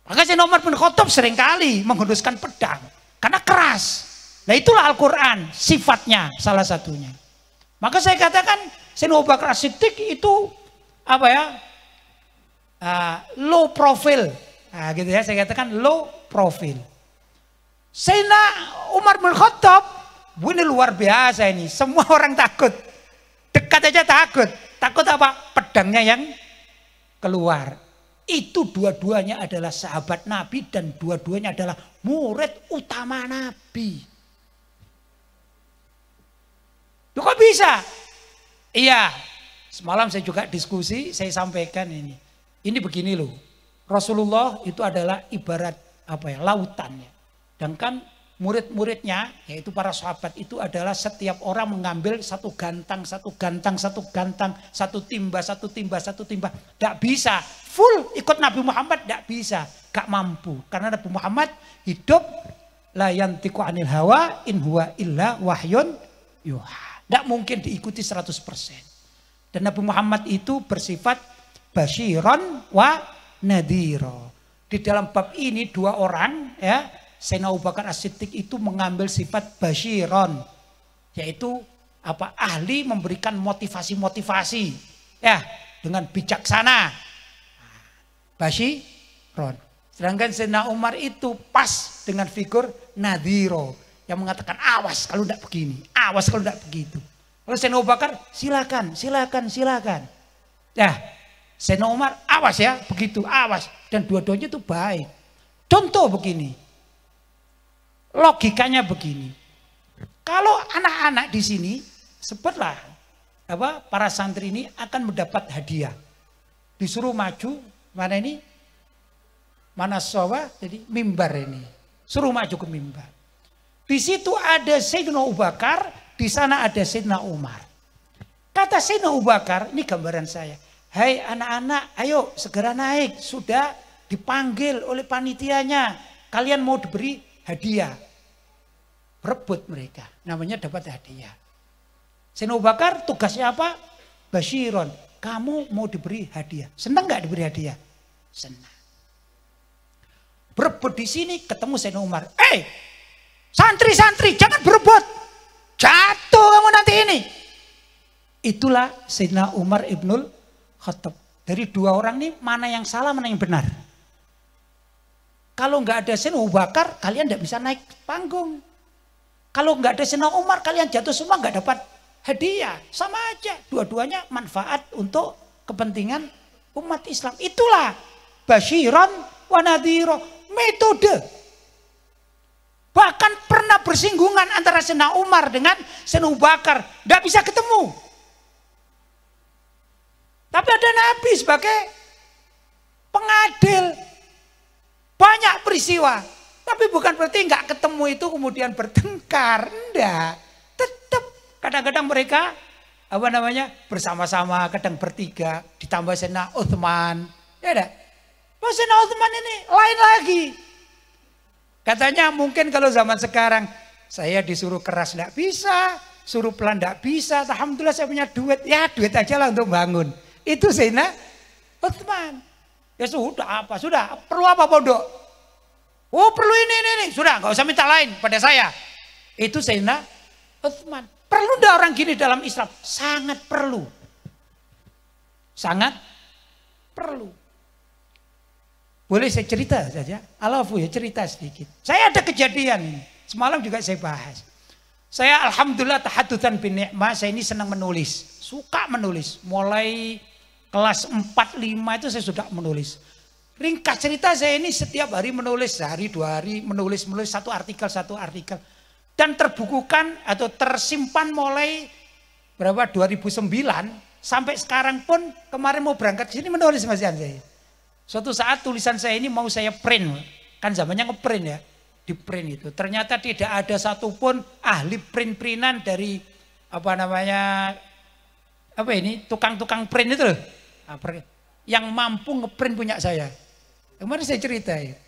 Maka Sayyidina Umar bin Khattab seringkali menghunuskan pedang. Karena keras. Nah itulah Al-Quran sifatnya salah satunya. Maka saya katakan Sayyidina Abu Bakar As-Siddiq itu low profile. Nah, gitu ya, saya katakan low profile. Sayyidina Umar bin Khattab ini luar biasa ini. Semua orang takut. Dekat aja takut. Takut apa? Pedangnya yang keluar. Itu dua-duanya adalah sahabat Nabi dan dua-duanya adalah murid utama Nabi. Loh kok bisa? Iya, Semalam saya juga diskusi, saya sampaikan ini. Ini begini loh. Rasulullah itu adalah ibarat apa ya, lautan ya. Sedangkan murid-muridnya, yaitu para sahabat itu adalah setiap orang mengambil satu gantang, satu gantang, satu gantang, satu timba, satu timba, satu timba. Tidak bisa. Full ikut Nabi Muhammad tidak bisa. Gak mampu. Karena Nabi Muhammad hidup la yantiqu anil hawa in huwa illa wahyun yuha. Tidak mungkin diikuti 100%. Dan Nabi Muhammad itu bersifat basyiron wa nadhiro. Di dalam bab ini dua orang ya, Sayyidina Abu Bakar As-Siddiq itu mengambil sifat basyiron, yaitu apa, ahli memberikan motivasi-motivasi ya dengan bijaksana. Basyiron. Sedangkan Sayyidina Umar itu pas dengan figur nadhiro yang mengatakan awas kalau tidak begini, awas kalau tidak begitu. Lalu Sayyidina Abu Bakar silakan, silakan, silakan. Ya, Sayyidina Umar awas ya, begitu, awas. Dan dua-duanya itu baik. Contoh begini. Logikanya begini. Kalau anak-anak di sini sebutlah apa, para santri ini akan mendapat hadiah. Disuruh maju, mana ini? Mana sawa? Jadi mimbar ini. Suruh maju ke mimbar. Di situ ada Sayyidina Abu Bakar, di sana ada Sayyidina Umar. Kata Sayyidina Abu Bakar, ini gambaran saya. Hai anak-anak, ayo segera naik. Sudah dipanggil oleh panitianya. Kalian mau diberi hadiah. Berebut mereka. Namanya dapat hadiah. Sayyidina Abu Bakar tugasnya apa? Basyiron. Kamu mau diberi hadiah. Senang gak diberi hadiah? Senang. Berebut di sini ketemu Sayyidina Umar. Santri-santri jangan berebut. Jatuh kamu nanti ini. Itulah Sayyidina Umar Ibnul Khattab. Dari dua orang ini mana yang salah, mana yang benar? Kalau nggak ada Sayyidina Abu Bakar, kalian nggak bisa naik panggung. Kalau nggak ada Sayyidina Umar, kalian jatuh semua nggak dapat hadiah. Sama aja. Dua-duanya manfaat untuk kepentingan umat Islam. Itulah basyiran wa nadhira, metode. Bahkan pernah bersinggungan antara Sayyidina Umar dengan Sayyidina Abu Bakar. Nggak bisa ketemu. Tapi ada Nabi sebagai pengadil. Banyak peristiwa. Tapi bukan berarti nggak ketemu itu kemudian bertengkar. Enggak. Tetap kadang-kadang mereka apa namanya bersama-sama, kadang bertiga. Ditambah Sayyidina Utsman. Ya enggak? Sayyidina Utsman ini lain lagi. Katanya mungkin kalau zaman sekarang saya disuruh keras enggak bisa. Suruh pelan enggak bisa. Alhamdulillah saya punya duit. Ya duit aja lah untuk bangun. Itu Sayyidina Utsman. Ya sudah apa? Sudah. Perlu apa pondok? Oh perlu ini. Sudah nggak usah minta lain pada saya. Itu Sayyidina Utsman. Perlu enggak orang gini dalam Islam? Sangat perlu. Sangat perlu. Boleh saya cerita saja? Alafu ya cerita sedikit. Saya ada kejadian ini. Semalam juga saya bahas. Saya alhamdulillah tahadutsan bin ni'mah. Saya ini senang menulis. Suka menulis. Mulai kelas 4, 5 itu saya sudah menulis. Ringkas cerita saya ini setiap hari menulis. Sehari, 2 hari menulis satu artikel. Dan terbukukan atau tersimpan mulai berapa 2009 sampai sekarang pun kemarin mau berangkat ke sini menulis Mas Yan saya. Suatu saat tulisan saya ini mau saya print. Kan zamannya ngeprint ya. Di print itu. Ternyata tidak ada satupun ahli print-printan dari apa namanya, apa ini, tukang-tukang print itu loh. Yang mampu ngeprint punya saya. Kemarin saya cerita ya.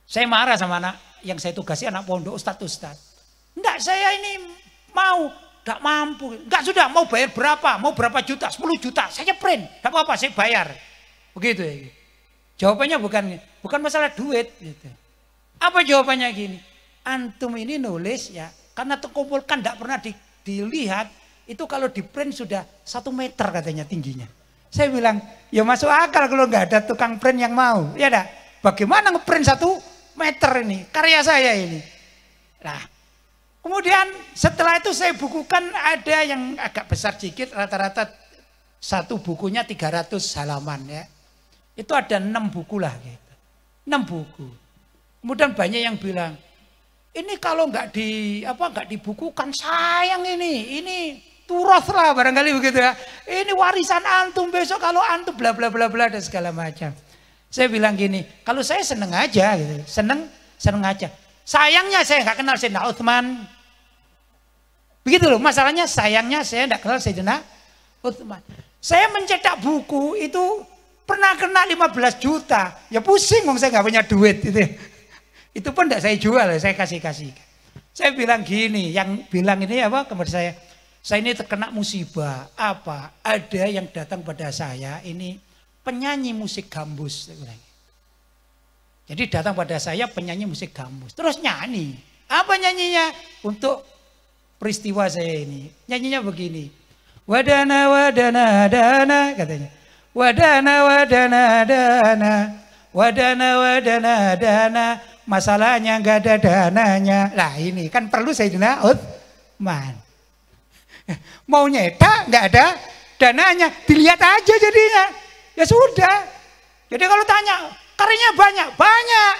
Saya marah sama anak yang saya tugasi, anak pondok, ustadz. Enggak, saya ini mau, enggak mampu. Enggak, sudah mau bayar berapa? Mau berapa juta? 10 juta. Saya print. Enggak apa-apa, saya bayar. Begitu ya. Jawabannya bukan masalah duit gitu. Apa jawabannya gini? Antum ini nulis ya, karena terkumpulkan enggak pernah dilihat, itu kalau di print sudah 1 meter katanya tingginya. Saya bilang, ya masuk akal kalau nggak ada tukang print yang mau. Ya dah, bagaimana ngeprint 1 meter ini? Karya saya ini. Nah, kemudian setelah itu saya bukukan, ada yang agak besar sedikit, rata-rata satu bukunya 300 halaman ya. Itu ada 6 buku lah gitu. 6 buku. Kemudian banyak yang bilang, ini kalau nggak dibukukan sayang ini turos lah barangkali begitu ya. Ini warisan antum besok kalau antum bla bla bla bla dan segala macam. Saya bilang gini, kalau saya seneng aja gitu, seneng aja. Sayangnya saya nggak kenal Sayyidina Utsman. Begitu loh masalahnya, sayangnya saya nggak kenal Sayyidina Utsman. Saya mencetak buku itu pernah kena 15 juta. Ya pusing, saya nggak punya duit gitu. Itu pun tidak saya jual, saya kasih. Saya bilang gini, yang bilang ini apa kepada saya ini terkena musibah. Apa? Ada yang datang pada saya ini penyanyi musik gambus. Jadi datang pada saya penyanyi musik gambus. Terus nyanyi. Apa nyanyinya? Untuk peristiwa saya ini. Nyanyinya begini. Wadana wadana dana katanya. Wadana wadana dana. Wadana wadana dana. Masalahnya nggak ada dananya. Lah ini kan perlu Sayyidina Utsman. Mau nyetak nggak ada dananya. Dilihat aja jadinya. Ya sudah. Jadi kalau tanya karyanya banyak.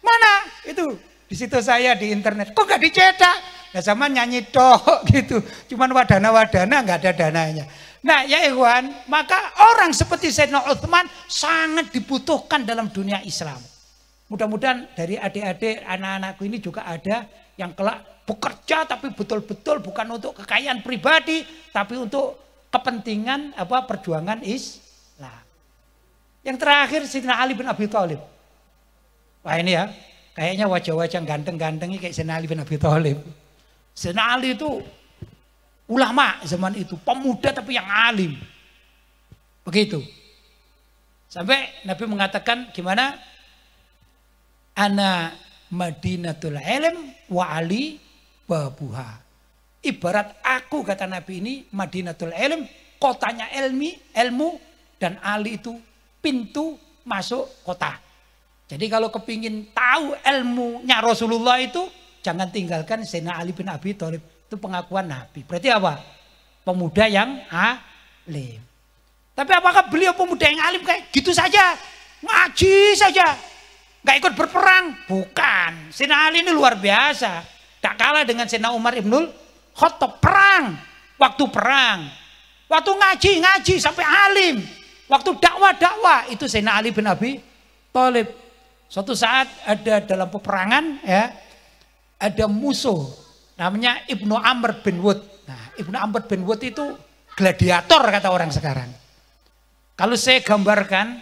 Mana? Itu di situ saya di internet. Kok nggak dicetak? Ya sama nyanyi tok gitu. Cuman wadana-wadana nggak ada dananya. Nah ya ikhwan, maka orang seperti Sayyidina Utsman sangat dibutuhkan dalam dunia Islam. Mudah-mudahan dari adik-adik anak-anakku ini juga ada yang kelak bekerja tapi betul-betul bukan untuk kekayaan pribadi, tapi untuk kepentingan perjuangan Islam. Yang terakhir Sayyidina Ali bin Abi Thalib. Wah ini ya, kayaknya wajah-wajah ganteng-ganteng kayak Sayyidina Ali bin Abi Thalib. Sayyidina Ali itu ulama zaman itu, pemuda tapi yang alim. Begitu. Sampai Nabi mengatakan gimana? Ana Madinatul Ilm wa Ali babuha. Ibarat aku kata Nabi ini Madinatul Ilm, kotanya ilmu dan Ali itu pintu masuk kota. Jadi kalau kepingin tahu ilmunya Rasulullah itu jangan tinggalkan Sayyidina Ali bin Abi Thalib. Itu pengakuan Nabi. Berarti apa? Pemuda yang alim. Tapi apakah beliau pemuda yang alim kayak gitu saja? Ngaji saja. Gak ikut berperang? Bukan. Sayyidina Ali ini luar biasa. Gak kalah dengan Sayyidina Umar Ibnul Khattab. Perang. Waktu perang. Waktu ngaji sampai alim. Waktu dakwah itu Sayyidina Ali bin Abi Thalib. Suatu saat ada dalam peperangan ya, ada musuh namanya Ibnu Amr bin Wud. Nah, Ibnu Amr bin Wud itu gladiator kata orang sekarang. Kalau saya gambarkan,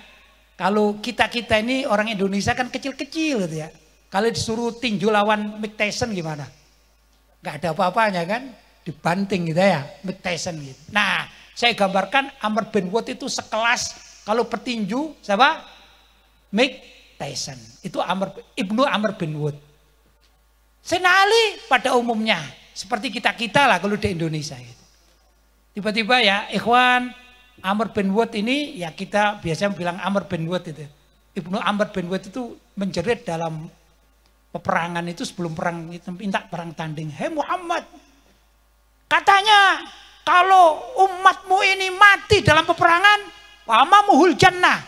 kalau kita ini orang Indonesia kan kecil-kecil gitu ya. Kalau disuruh tinju lawan Mike Tyson gimana? Gak ada apa-apanya kan? Dibanting gitu ya, Mike Tyson gitu. Nah, saya gambarkan Amr bin Wud itu sekelas kalau petinju siapa? Mike Tyson. Itu Ibnu Amr bin Wud. Sayyidina Ali pada umumnya seperti kita lah kalau di Indonesia gitu. Tiba-tiba ya ikhwan, Amr bin Wud ini ya kita biasanya bilang Amr bin Wud itu. Ibnu Amr bin Wud itu menjerit dalam peperangan itu sebelum perang itu minta perang tanding. Hei Muhammad, katanya kalau umatmu ini mati dalam peperangan, wamamuhul jannah,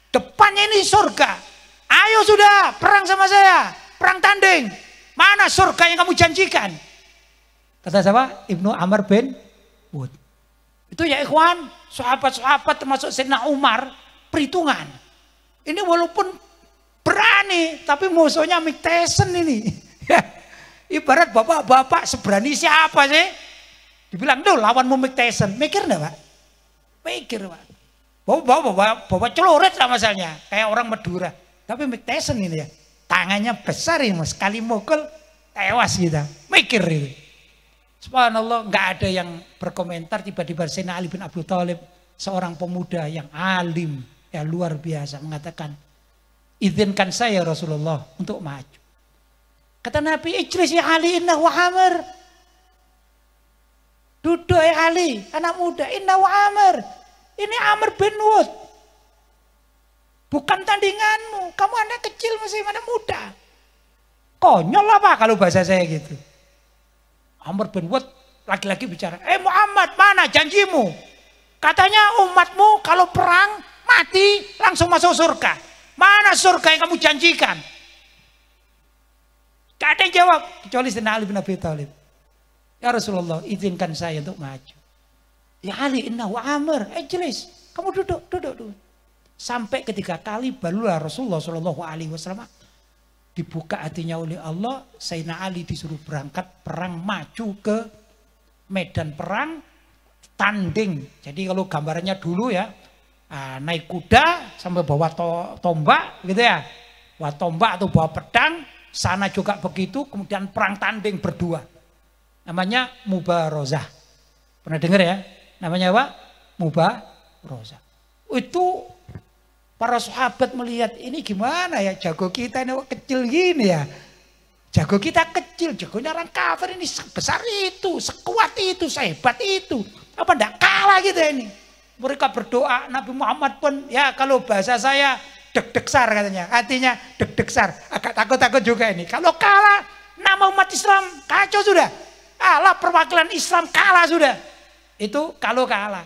depannya ini surga. Ayo sudah perang sama saya, perang tanding. Mana surga yang kamu janjikan? Kata siapa? Ibnu Amr bin Wud. Itu ya ikhwan, sahabat-sahabat termasuk Sayyidina Umar, perhitungan. Ini walaupun berani, tapi musuhnya Mike Tyson ini. Ibarat bapak-bapak seberani siapa sih? Dibilang, tuh lawanmu Mike Tyson. Mikir enggak Pak? Mikir Pak. Bawa celurit lah masalahnya. Kayak orang Madura. Tapi Mike Tyson ini ya, tangannya besar ini mas. Sekali mukul, tewas gitu. Mikir itu. Subhanallah, nggak ada yang berkomentar. Tiba-tiba Sayyidina Ali bin Abi Thalib, seorang pemuda yang alim, ya luar biasa, mengatakan, izinkan saya Rasulullah untuk maju. Kata Nabi, ijlis ya Ali innahu Amr. Duduk ya Ali, anak muda, innahu Amr. Ini Amr bin Wud. Bukan tandinganmu, kamu anak kecil masih mana muda. Konyol apa kalau bahasa saya gitu. Amr bin Wud lagi-lagi bicara, Muhammad mana janjimu? Katanya umatmu kalau perang mati langsung masuk surga. Mana surga yang kamu janjikan? Gak ada yang jawab kecuali Sayyidina Ali bin Abi Thalib. Ya Rasulullah, izinkan saya untuk maju. Ya Ali, innahu amr, ijlis. Kamu duduk. Sampai ketiga kali barulah Rasulullah Shallallahu Alaihi Wasallam dibuka hatinya oleh Allah. Sayyidina Ali disuruh berangkat perang, maju ke medan perang, tanding. Jadi kalau gambarannya dulu ya, naik kuda sampai bawa tombak gitu ya. Bawa tombak atau bawa pedang, sana juga begitu, kemudian perang tanding berdua. Namanya mubarozah. Pernah dengar ya? Namanya apa? Mubarozah. Itu para sahabat melihat ini gimana ya, jago kita ini kecil gini ya. Jago kita kecil, jagonya orang kafir ini sebesar itu, sekuat itu, sehebat itu. Apa enggak kalah kita ini? Mereka berdoa, Nabi Muhammad pun ya kalau bahasa saya deg-degsar katanya. Artinya deg-degsar, agak takut-takut juga ini. Kalau kalah, nama umat Islam kacau sudah. Allah perwakilan Islam kalah sudah. Itu kalau kalah.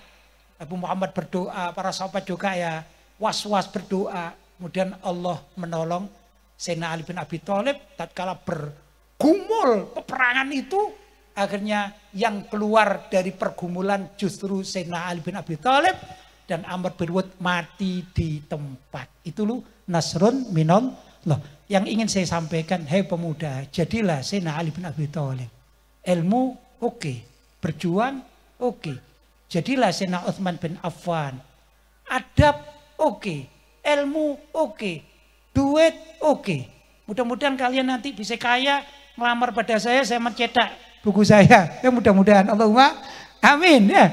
Nabi Muhammad berdoa, para sahabat juga ya was-was berdoa. Kemudian Allah menolong Sayyidina Ali bin Abi Thalib tatkala bergumul peperangan itu, akhirnya yang keluar dari pergumulan justru Sayyidina Ali bin Abi Thalib dan Amr bin Wud mati di tempat. Itu lu nasrun minallah. Yang ingin saya sampaikan, hai pemuda, jadilah Sayyidina Ali bin Abi Thalib. Ilmu oke, berjuang oke. Jadilah Sayyidina Utsman bin Affan. Adab oke, ilmu oke, duit oke. Mudah-mudahan kalian nanti bisa kaya, ngelamar pada saya mencetak buku saya. Ya mudah-mudahan, Allahumma amin ya.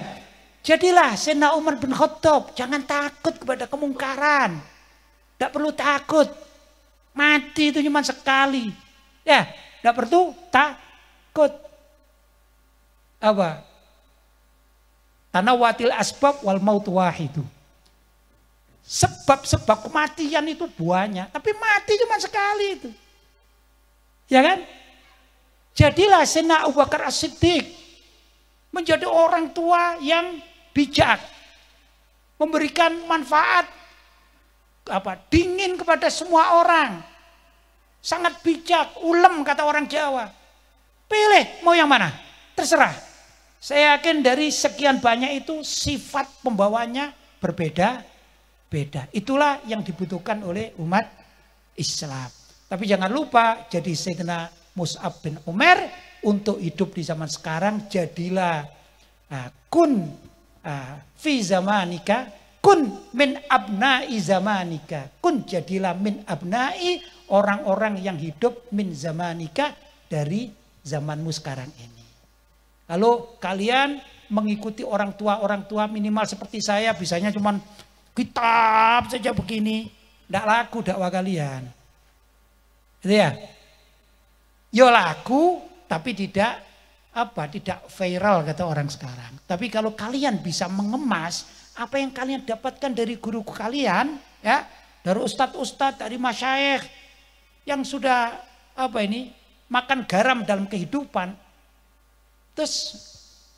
Jadilah Sayyidina Umar bin Khattab, jangan takut kepada kemungkaran. Tidak perlu takut. Mati itu cuma sekali. Ya, tidak perlu takut. Apa? Tanawatil asbab wal maut wahidu. Sebab-sebab kematian itu banyak, tapi mati cuma sekali itu. Ya kan? Jadilah Sayyidina Abu Bakar As-Siddiq menjadi orang tua yang bijak, memberikan manfaat dingin kepada semua orang. Sangat bijak, ulem kata orang Jawa. Pilih mau yang mana? Terserah. Saya yakin dari sekian banyak itu sifat pembawanya berbeda-beda. Itulah yang dibutuhkan oleh umat Islam. Tapi jangan lupa jadi Sayyidina Mus'ab bin Umair untuk hidup di zaman sekarang. Jadilah kun fi zamanika, kun min abna'i zamanika. Kun jadilah min abna'i, orang-orang yang hidup min zamanika, dari zamanmu sekarang ini. Kalau kalian mengikuti orang tua minimal seperti saya, bisanya cuma kitab saja begini, tidak laku dakwah kalian. Gitu ya? Yo laku, tapi tidak viral kata orang sekarang. Tapi kalau kalian bisa mengemas apa yang kalian dapatkan dari guru kalian, ya, dari ustadz-ustadz, dari masyayikh yang sudah makan garam dalam kehidupan. Terus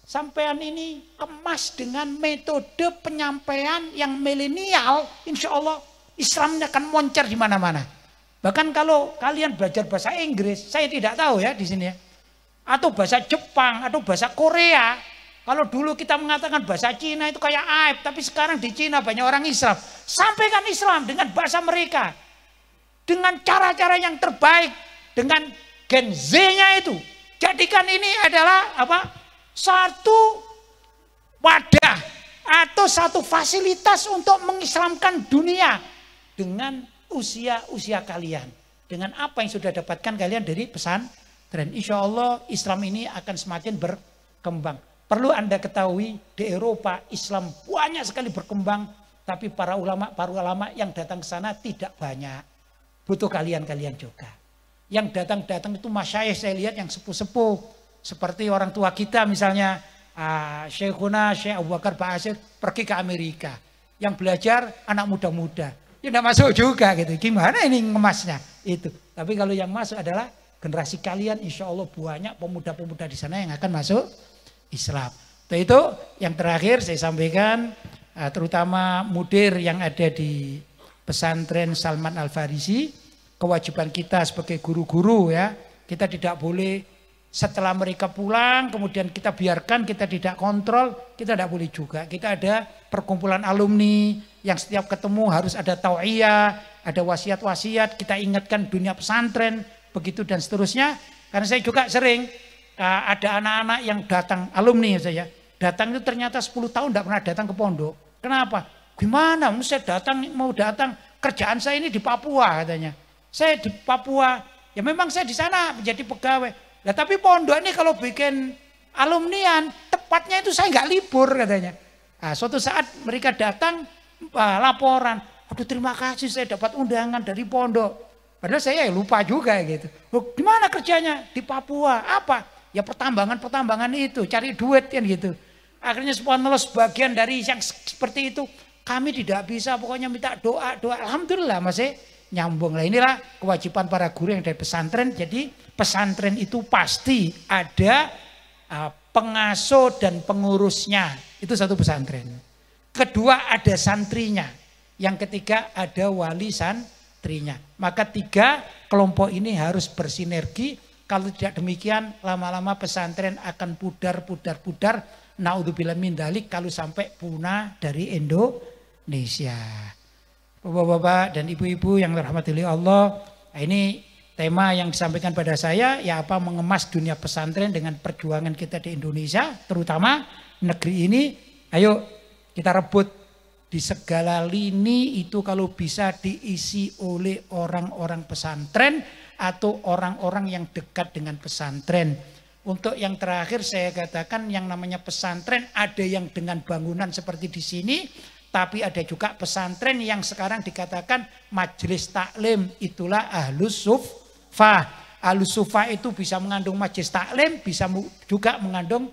sampean ini kemas dengan metode penyampaian yang milenial, insya Allah Islamnya akan moncer di mana-mana. Bahkan kalau kalian belajar bahasa Inggris, saya tidak tahu ya di sini ya, atau bahasa Jepang atau bahasa Korea. Kalau dulu kita mengatakan bahasa Cina itu kayak aib, tapi sekarang di Cina banyak orang Islam. Sampaikan Islam dengan bahasa mereka, dengan cara-cara yang terbaik, dengan Gen Z-nya itu. Jadikan ini adalah satu wadah atau satu fasilitas untuk mengislamkan dunia dengan usia kalian. Dengan apa yang sudah dapatkan kalian dari pesantren. Insya Allah Islam ini akan semakin berkembang. Perlu Anda ketahui di Eropa Islam banyak sekali berkembang. Tapi para ulama yang datang ke sana tidak banyak. Butuh kalian juga. Yang datang itu masyayikh saya lihat yang sepuh-sepuh. Seperti orang tua kita misalnya Syekhuna Syekh Abu Bakar Ba'asyir pergi ke Amerika. Yang belajar anak muda-muda. Ya tidak masuk juga gitu. Gimana ini ngemasnya? Itu. Tapi kalau yang masuk adalah generasi kalian, insya Allah banyak pemuda-pemuda di sana yang akan masuk Islam. Itu yang terakhir saya sampaikan, terutama mudir yang ada di pesantren Salman Al Farisi. Kewajiban kita sebagai guru-guru ya, kita tidak boleh setelah mereka pulang kemudian kita biarkan, kita tidak kontrol, kita tidak boleh juga. Kita ada perkumpulan alumni yang setiap ketemu harus ada tau'iyah, ada wasiat-wasiat, kita ingatkan dunia pesantren, begitu dan seterusnya. Karena saya juga sering ada anak-anak yang datang, alumni saya, datang itu ternyata 10 tahun tidak pernah datang ke pondok. Kenapa? Gimana? Saya mau datang, kerjaan saya ini di Papua katanya. Saya di Papua, ya memang saya di sana menjadi pegawai. Nah, tapi pondok ini kalau bikin alumnian, tepatnya itu saya nggak libur katanya. Nah, suatu saat mereka datang laporan, aduh terima kasih saya dapat undangan dari pondok. Padahal saya lupa juga gitu. Loh, gimana kerjanya di Papua? Apa? Ya pertambangan itu, cari duit kan gitu. Akhirnya subhanallah sebagian dari yang seperti itu, kami tidak bisa, pokoknya minta doa. Alhamdulillah masih nyambung lah. Inilah kewajiban para guru yang dari pesantren. Jadi pesantren itu pasti ada pengasuh dan pengurusnya. Itu satu pesantren. Kedua ada santrinya. Yang ketiga ada wali santrinya. Maka 3 kelompok ini harus bersinergi. Kalau tidak demikian lama-lama pesantren akan pudar. Naudzubillah min dzalik kalau sampai punah dari Indonesia. Bapak-bapak dan ibu-ibu yang dirahmati oleh Allah, ini tema yang disampaikan pada saya ya apa mengemas dunia pesantren dengan perjuangan kita di Indonesia, terutama negeri ini. Ayo kita rebut di segala lini itu kalau bisa diisi oleh orang-orang pesantren atau orang-orang yang dekat dengan pesantren. Untuk yang terakhir saya katakan yang namanya pesantren ada yang dengan bangunan seperti di sini, tapi ada juga pesantren yang sekarang dikatakan majelis taklim, itulah ahlus sufah. Ahlus sufah itu bisa mengandung majelis taklim, bisa juga mengandung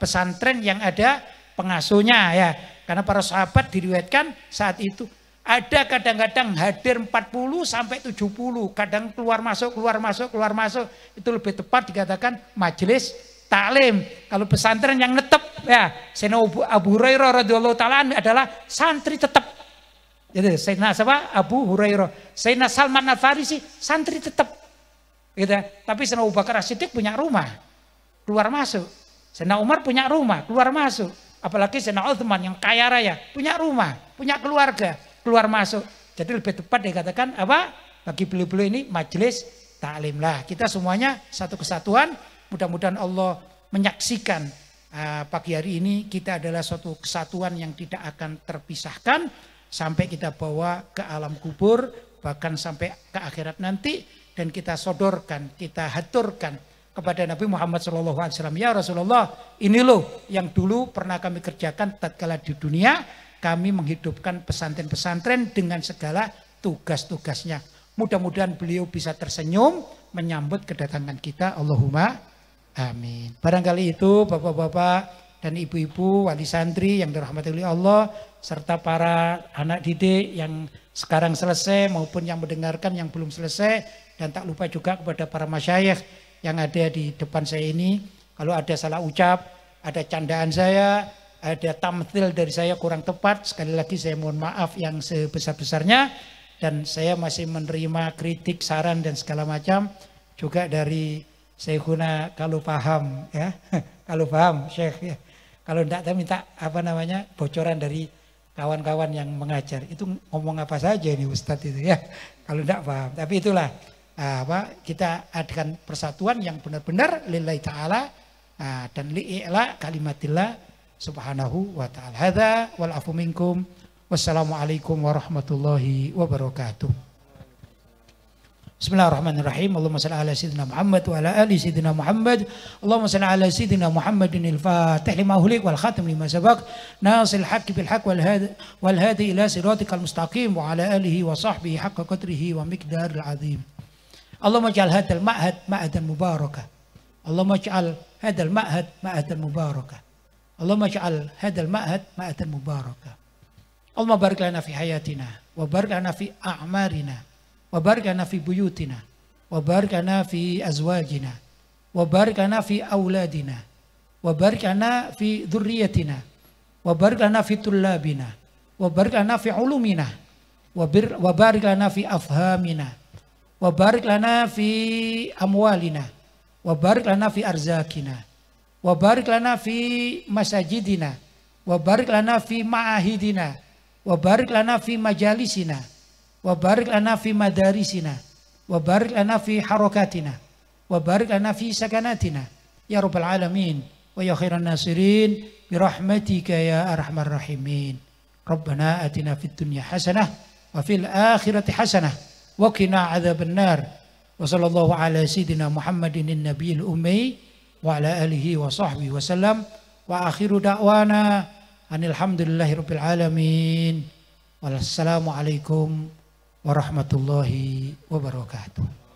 pesantren yang ada pengasuhnya ya. Karena para sahabat diriwayatkan saat itu ada kadang-kadang hadir 40 sampai 70, kadang keluar masuk, itu lebih tepat dikatakan majelis taklim. Kalau pesantren yang netep ya, Sayyidina Abu Hurairah radhiyallahu taala adalah santri tetap. Jadi Sayyidina Abu Hurairah, Sayyidina Salman Al-Farisi santri tetap. Gitu. Tapi Sayyidina Abu Bakar As-Siddiq punya rumah, keluar masuk. Sayyidina Umar punya rumah, keluar masuk. Apalagi Sayyidina Utsman yang kaya raya, punya rumah, punya keluarga, keluar masuk. Jadi lebih tepat dikatakan apa? Bagi beliau-beliau ini majelis taklim lah. Kita semuanya satu kesatuan. Mudah-mudahan Allah menyaksikan pagi hari ini kita adalah suatu kesatuan yang tidak akan terpisahkan sampai kita bawa ke alam kubur, bahkan sampai ke akhirat nanti, dan kita sodorkan, kita haturkan kepada Nabi Muhammad SAW. Ya Rasulullah, ini loh yang dulu pernah kami kerjakan tatkala di dunia, kami menghidupkan pesantren-pesantren dengan segala tugas-tugasnya. Mudah-mudahan beliau bisa tersenyum menyambut kedatangan kita. Allahumma amin. Barangkali itu bapak-bapak dan ibu-ibu wali santri yang dirahmati oleh Allah, serta para anak didik yang sekarang selesai maupun yang mendengarkan yang belum selesai, dan tak lupa juga kepada para masyayikh yang ada di depan saya ini. Kalau ada salah ucap, ada candaan saya, ada tamthil dari saya kurang tepat, sekali lagi saya mohon maaf yang sebesar-besarnya, dan saya masih menerima kritik, saran dan segala macam juga dari Syekhuna kalau paham ya. Kalau paham Syekh ya. Kalau enggak saya minta bocoran dari kawan-kawan yang mengajar. Itu ngomong apa saja ini Ustadz itu ya. Kalau enggak paham. Tapi itulah kita adakan persatuan yang benar-benar lillahi ta'ala dan li'i'la kalimatillah subhanahu wa ta'ala. Hadza wal afu minkum. Wassalamualaikum warahmatullahi wabarakatuh. Bismillahirrahmanirrahim. Allahumma salli ala sayyidina Muhammad wa ala ali sayyidina Muhammad. Allahumma salli ala sayyidina Muhammadin al-fatih lima ughliq wal khatim lima sabaq. Nasil haqqi bil haqq wal hadi ila siratikal mustaqim wa ala alihi wa sahbihi haqqa qadrihi wa miqdaril azim. Allahumma ij'al hadzal ma'had ma'hadan mubarakah. Allahumma ij'al hadzal ma'had ma'hadan mubarakah. Allahumma ij'al hadzal ma'had ma'hadan mubarakah. Allahumma barik lana fi hayatina wa barik lana fi a'marina wa barik lana fi buyutina wa barik lana fi azwajina wa barik lana fi auladina wa barik lana fi dhurriyyatina wa barik lana fi tullabina wa barik lana fi ulumina wa barik lana fi afhamina wa barik lana fi amwalina wa barik lana fi arzakina, wa barik lana fi masajidina, wa barik lana fi ma'ahidina, wa barik lana fi majalisina, wa barik lana fi madarisina, wa barik lana fi harakatina, wa barik lana fi sakanatina ya rabbal alamin wa ya khairan nasirin birahmatika ya arhamar rahimin. Rabbana atina fid dunya hasanah wa fil akhirati hasanah wa qina adzabannar. Wa sallallahu ala sayyidina Muhammadin nabiyil ummi wa ala alihi wa sahbihi wa sallam. Wa akhiru da'wana anil hamdulillahi rabbil alamin. Wassalamu alaikum warahmatullahi wabarakatuh.